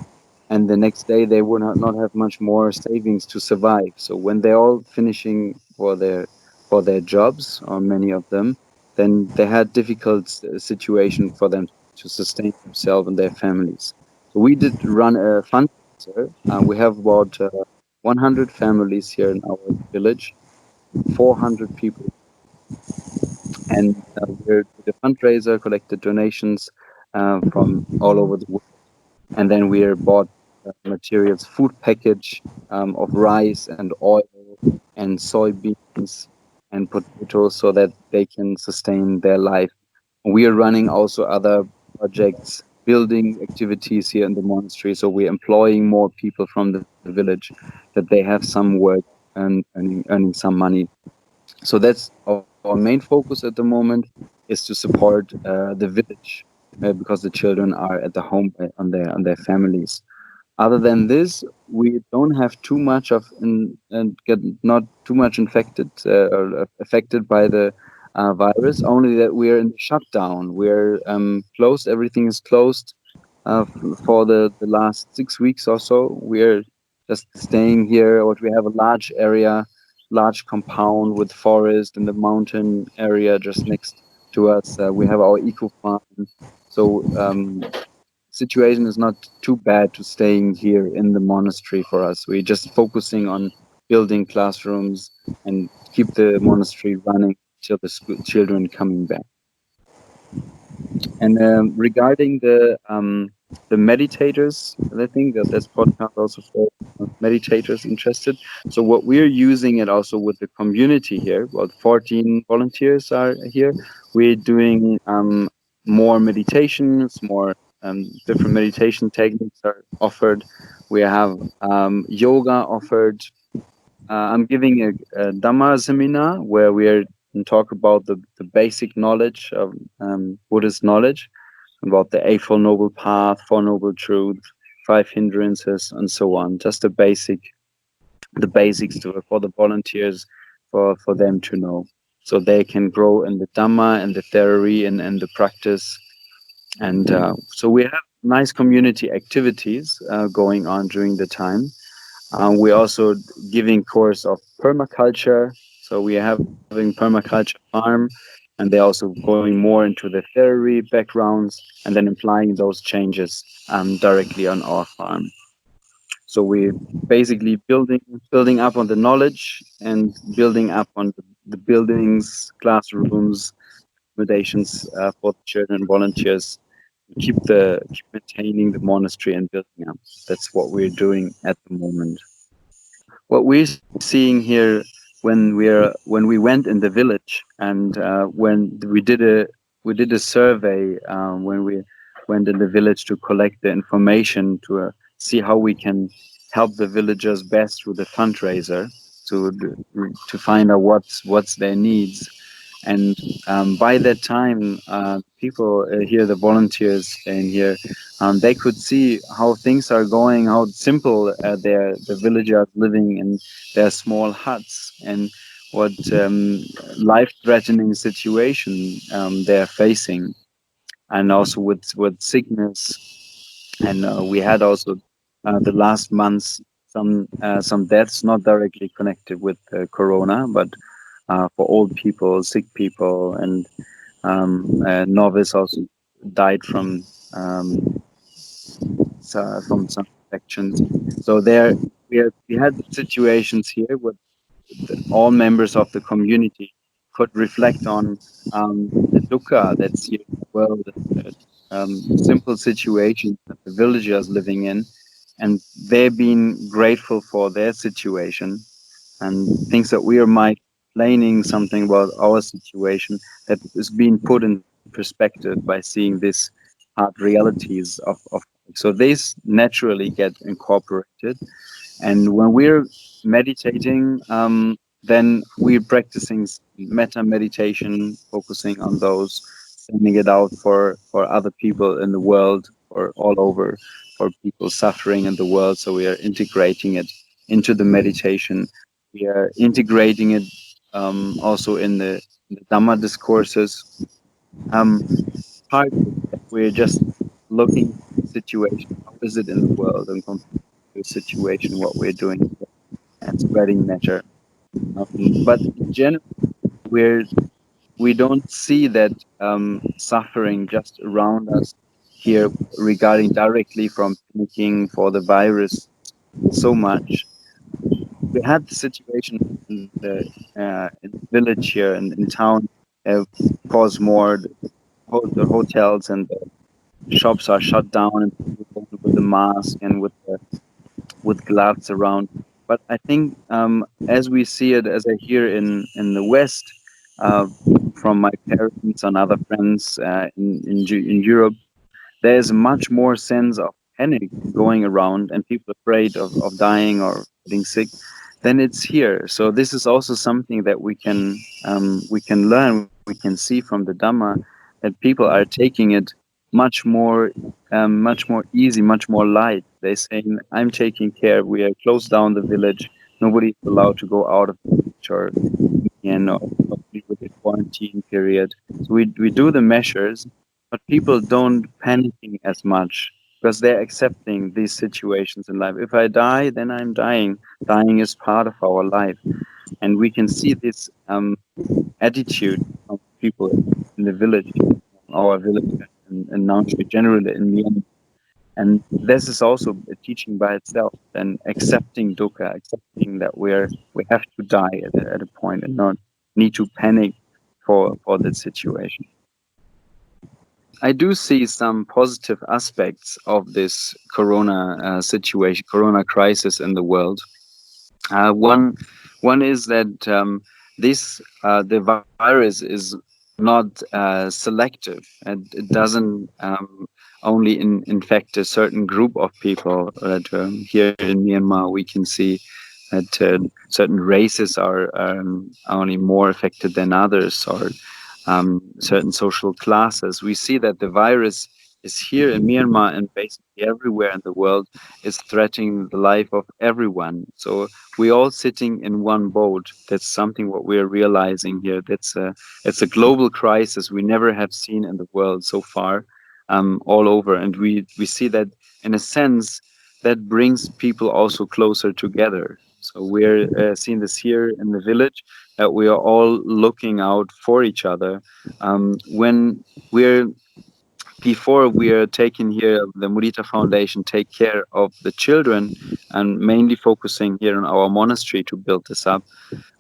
and the next day they will not have much more savings to survive. So when they're all finishing for their jobs, or many of them, then they had difficult situation for them to sustain themselves and their families. So we did run a fundraiser. We have about 100 families here in our village, 400 people. And we did a fundraiser, collected donations from all over the world. And then we bought materials, food package of rice and oil and soybeans and potatoes so that they can sustain their life. We are running also other projects, building activities here in the monastery. So we're employing more people from the village, that they have some work and earning some money. So that's our main focus at the moment, is to support the village because the children are at the home on their families. Other than this, we don't have too much of and get not too much infected or affected by the virus. Only that we are in shutdown. We're closed. Everything is closed for the last 6 weeks or so. We're just staying here. Or we have a large area, large compound with forest in the mountain area just next to us. We have our eco farm. So situation is not too bad to staying here in the monastery for us. We're just focusing on building classrooms and keep the monastery running till the children coming back. And regarding the the meditators. I think that this podcast also for meditators interested. So what we're using it also with the community here. About 14 volunteers are here. We're doing more meditations, more different meditation techniques are offered. We have yoga offered. I'm giving a Dhamma seminar where we are talk about the basic knowledge of Buddhist knowledge about the Eightfold Noble Path, Four Noble Truths, Five Hindrances, and so on. Just the basics for the volunteers, for them to know, so they can grow in the Dhamma and the theory and the practice. And so we have nice community activities going on during the time. We're also giving course of permaculture. So we are having permaculture farm, and they're also going more into the theory backgrounds and then applying those changes directly on our farm. So we're basically building up on the knowledge and building up on the buildings, classrooms, accommodations for the children and volunteers. Keep maintaining the monastery and building up. That's what we're doing at the moment. What we're seeing here when we went in the village and when we did a survey when we went in the village to collect the information to see how we can help the villagers best through the fundraiser to find out what's their needs. And by that time, people here, the volunteers in here, they could see how things are going, how simple the villagers living in their small huts, and what life-threatening situation they're facing, and also with sickness. And we had also the last months some deaths, not directly connected with Corona, but for old people, sick people, and novice also died from some infections. So we had situations here where all members of the community could reflect on the dukkha that's here in the world, simple situations that the villagers living in, and they're being grateful for their situation, and things that we are might explaining something about our situation that is being put in perspective by seeing this hard realities of so these naturally get incorporated. And when we're meditating, then we're practicing metta meditation, focusing on those, sending it out for other people in the world or all over, for people suffering in the world. So we are integrating it into the meditation. We are integrating it also in the Dhamma discourses. Part we're just looking at the situation, how is it in the world, and comparing to the situation, what we're doing and spreading metta. But in general, we don't see that suffering just around us here regarding directly from panicking for the virus so much. We had the situation in the village here in town, cause more the hotels and the shops are shut down, and people with the mask and with gloves around. But I think as we see it, as I hear in the West from my parents and other friends in Europe, there's much more sense of panic going around and people afraid of dying or getting sick than it's here. So this is also something that we can learn, we can see from the Dhamma, that people are taking it much more easy, much more light. They're saying, I'm taking care, we are closed down the village, nobody's allowed to go out of the village or with the quarantine period. So we do the measures, but people don't panicking as much because they're accepting these situations in life. If I die, then I'm dying. Dying is part of our life. And we can see this attitude of people in the village, our village, and now generally in Myanmar. And this is also a teaching by itself, and accepting dukkha, accepting that we have to die at a point and not need to panic for the situation. I do see some positive aspects of this corona situation, corona crisis in the world. One is that the virus is not selective, and it doesn't only infect a certain group of people. That here in Myanmar we can see that certain races are only more affected than others, or certain social classes. We see that the virus is here in Myanmar and basically everywhere in the world, is threatening the life of everyone. So we're all sitting in one boat. That's something what we're realizing here. It's a global crisis we never have seen in the world so far, all over. And we see that in a sense that brings people also closer together. So we're seeing this here in the village, that we are all looking out for each other. When we're before we are taking here, the Mudita Foundation take care of the children and mainly focusing here on our monastery to build this up.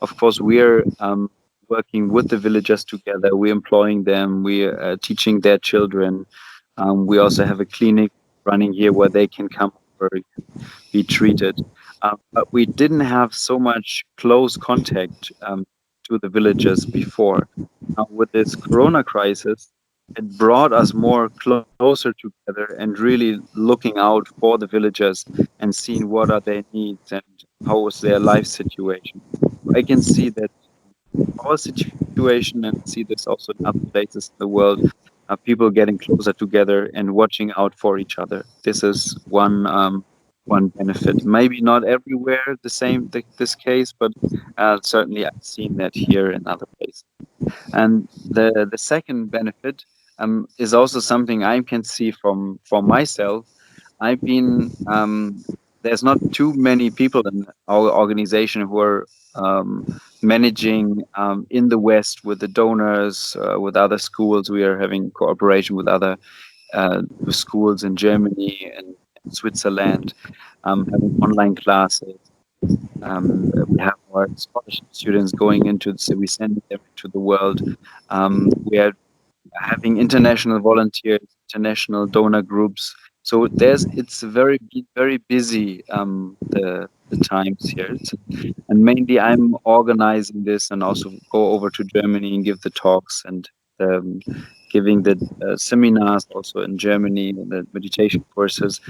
Of course, we're working with the villagers together. We're employing them. We're teaching their children. We also have a clinic running here where they can come over, be treated. But we didn't have so much close contact to the villagers before. With this Corona crisis, it brought us more closer together and really looking out for the villagers and seeing what are their needs and how is their life situation. I can see that our situation, and see this also in other places in the world, people getting closer together and watching out for each other. This is one benefit. Maybe not everywhere the same this case, but certainly I've seen that here in other places. And the second benefit is also something I can see from myself. I've been there's not too many people in our organization who are managing in the West with the donors, with other schools. We are having cooperation with other schools in Germany and Switzerland, having online classes. We have our scholarship students going into, so we send them into the world. We are having international volunteers, international donor groups. So it's very busy, the times here. And mainly I'm organizing this and also go over to Germany and give the talks and giving the seminars also in Germany, and the meditation courses.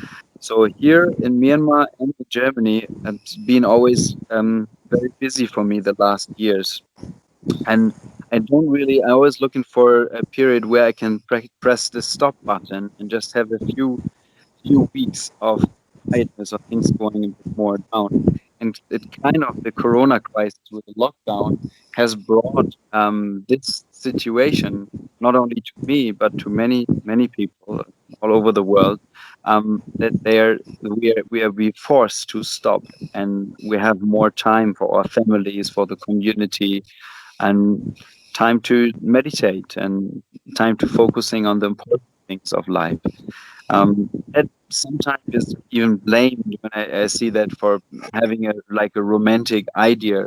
So here in Myanmar and in Germany, it's been always very busy for me the last years. And I always looking for a period where I can press the stop button and just have a few weeks of quietness, of things going a bit more down. And it kind of, the Corona crisis with the lockdown has brought this situation not only to me but to many people all over the world, that we are forced to stop, and we have more time for our families, for the community, and time to meditate and time to focusing on the important things of life. That sometimes is even blamed when I see that for having a romantic idea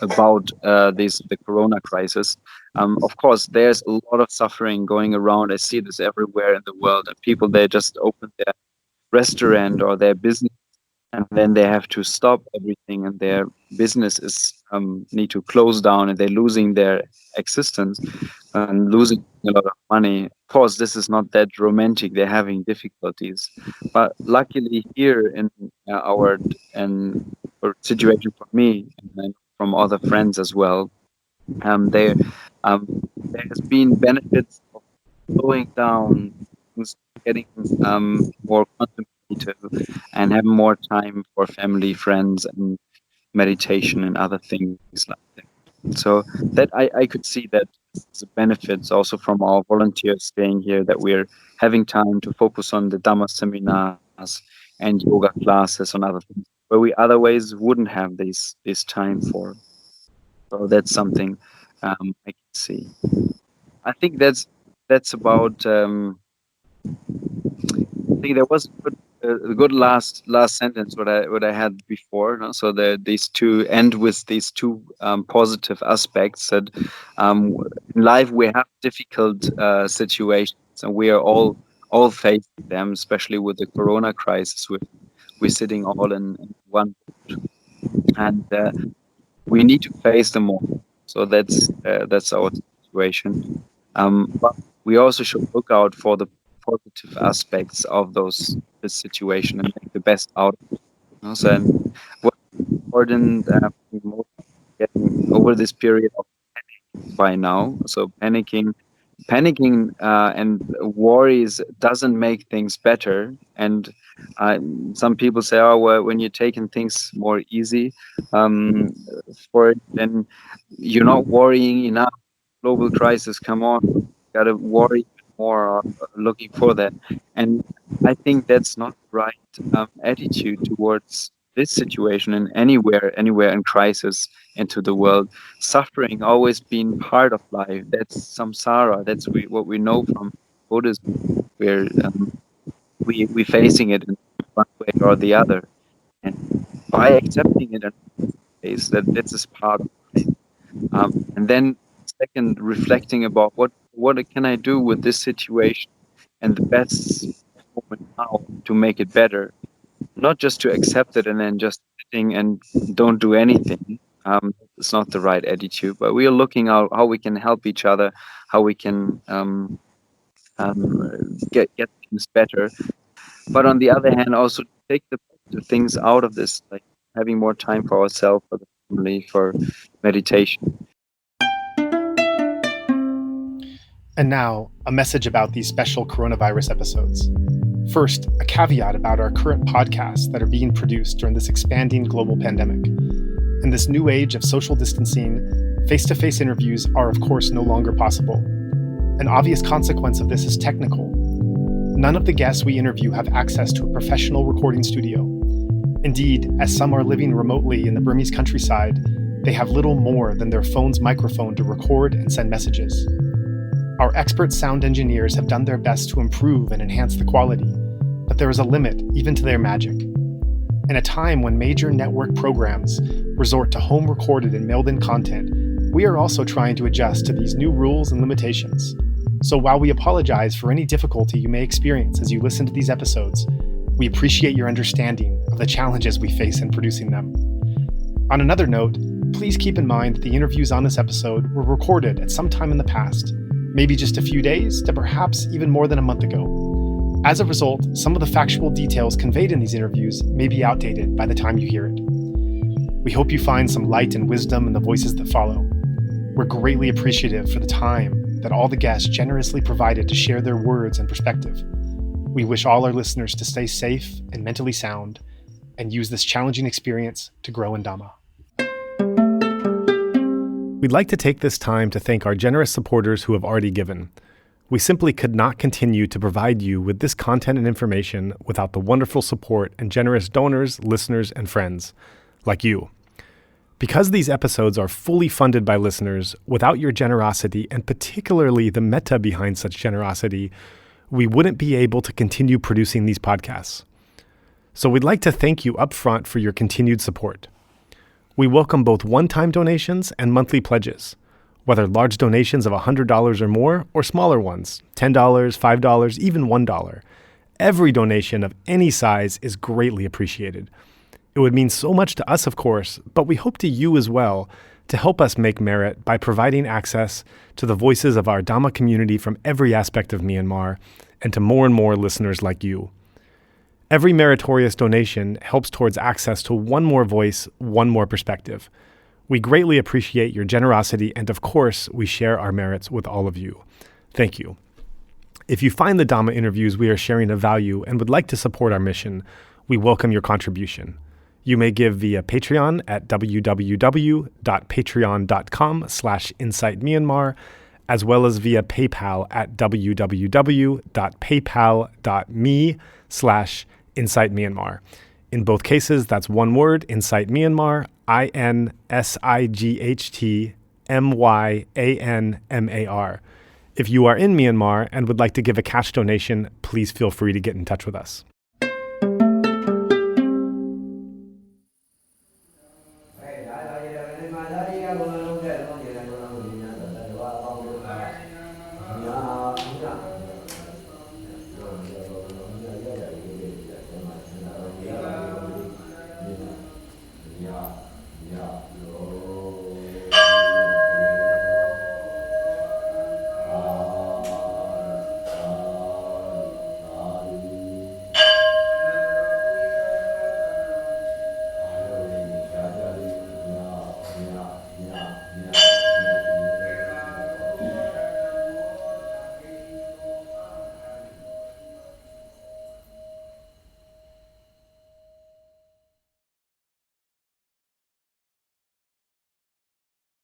about the Corona crisis. Of course, there's a lot of suffering going around. I see this everywhere in the world, and people, they just open their restaurant or their business, and then they have to stop everything, and their business is need to close down, and they're losing their existence and losing a lot of money. Of course, this is not that romantic. They're having difficulties, but luckily here in our situation for me and from other friends as well, there has been benefits of slowing down, getting more contemplative, and having more time for family, friends, and meditation and other things like that. So that I could see that the benefits also from our volunteers staying here, that we're having time to focus on the Dhamma seminars and yoga classes and other things where we otherwise wouldn't have this time for. So that's something I can see. I think that's about. I think there was a good last sentence what I had before. No? So these two end with these two positive aspects that in life we have difficult situations, and we are all facing them, especially with the Corona crisis. We're sitting all in one boat, and we need to face them all. So that's our situation. But we also should look out for the positive aspects of this situation and make the best out of it. You know? So, and what's important, getting over this period of panic by now. So panicking and worries doesn't make things better. And some people say, oh, well, when you're taking things more easy, for it, then you're not worrying enough. Global crisis, come on, gotta worry more, looking for that. And I think that's not the right attitude towards this situation and anywhere in crisis into the world. Suffering always been part of life. That's samsara. That's what we know from Buddhism, where we facing it in one way or the other. And by accepting it, is that this is part of life. And then second, reflecting about what can I do with this situation and the best moment now to make it better. Not just to accept it and then just sitting and don't do anything. It's not the right attitude, but we are looking out how we can help each other, how we can get things better. But on the other hand, also take the things out of this, like having more time for ourselves, for the family, for meditation. And now, a message about these special coronavirus episodes. First, a caveat about our current podcasts that are being produced during this expanding global pandemic. In this new age of social distancing, face-to-face interviews are of course no longer possible. An obvious consequence of this is technical. None of the guests we interview have access to a professional recording studio. Indeed, as some are living remotely in the Burmese countryside, they have little more than their phone's microphone to record and send messages. Our expert sound engineers have done their best to improve and enhance the quality, but there is a limit even to their magic. In a time when major network programs resort to home-recorded and mailed-in content, we are also trying to adjust to these new rules and limitations. So while we apologize for any difficulty you may experience as you listen to these episodes, we appreciate your understanding of the challenges we face in producing them. On another note, please keep in mind that the interviews on this episode were recorded at some time in the past, maybe just a few days to perhaps even more than a month ago. As a result, some of the factual details conveyed in these interviews may be outdated by the time you hear it. We hope you find some light and wisdom in the voices that follow. We're greatly appreciative for the time that all the guests generously provided to share their words and perspective. We wish all our listeners to stay safe and mentally sound and use this challenging experience to grow in Dhamma. We'd like to take this time to thank our generous supporters who have already given. We simply could not continue to provide you with this content and information without the wonderful support and generous donors, listeners, and friends, like you. Because these episodes are fully funded by listeners, without your generosity, and particularly the metta behind such generosity, we wouldn't be able to continue producing these podcasts. So we'd like to thank you upfront for your continued support. We welcome both one-time donations and monthly pledges, whether large donations of $100 or more, or smaller ones, $10, $5, even $1. Every donation of any size is greatly appreciated. It would mean so much to us, of course, but we hope to you as well to help us make merit by providing access to the voices of our Dhamma community from every aspect of Myanmar and to more and more listeners like you. Every meritorious donation helps towards access to one more voice, one more perspective. We greatly appreciate your generosity, and of course, we share our merits with all of you. Thank you. If you find the Dhamma interviews we are sharing of value and would like to support our mission, we welcome your contribution. You may give via Patreon at www.patreon.com/InsightMyanmar, as well as via PayPal at www.paypal.me/InsightMyanmar. In both cases, that's one word, Insight Myanmar, INSIGHTMYANMAR. If you are in Myanmar and would like to give a cash donation, please feel free to get in touch with us.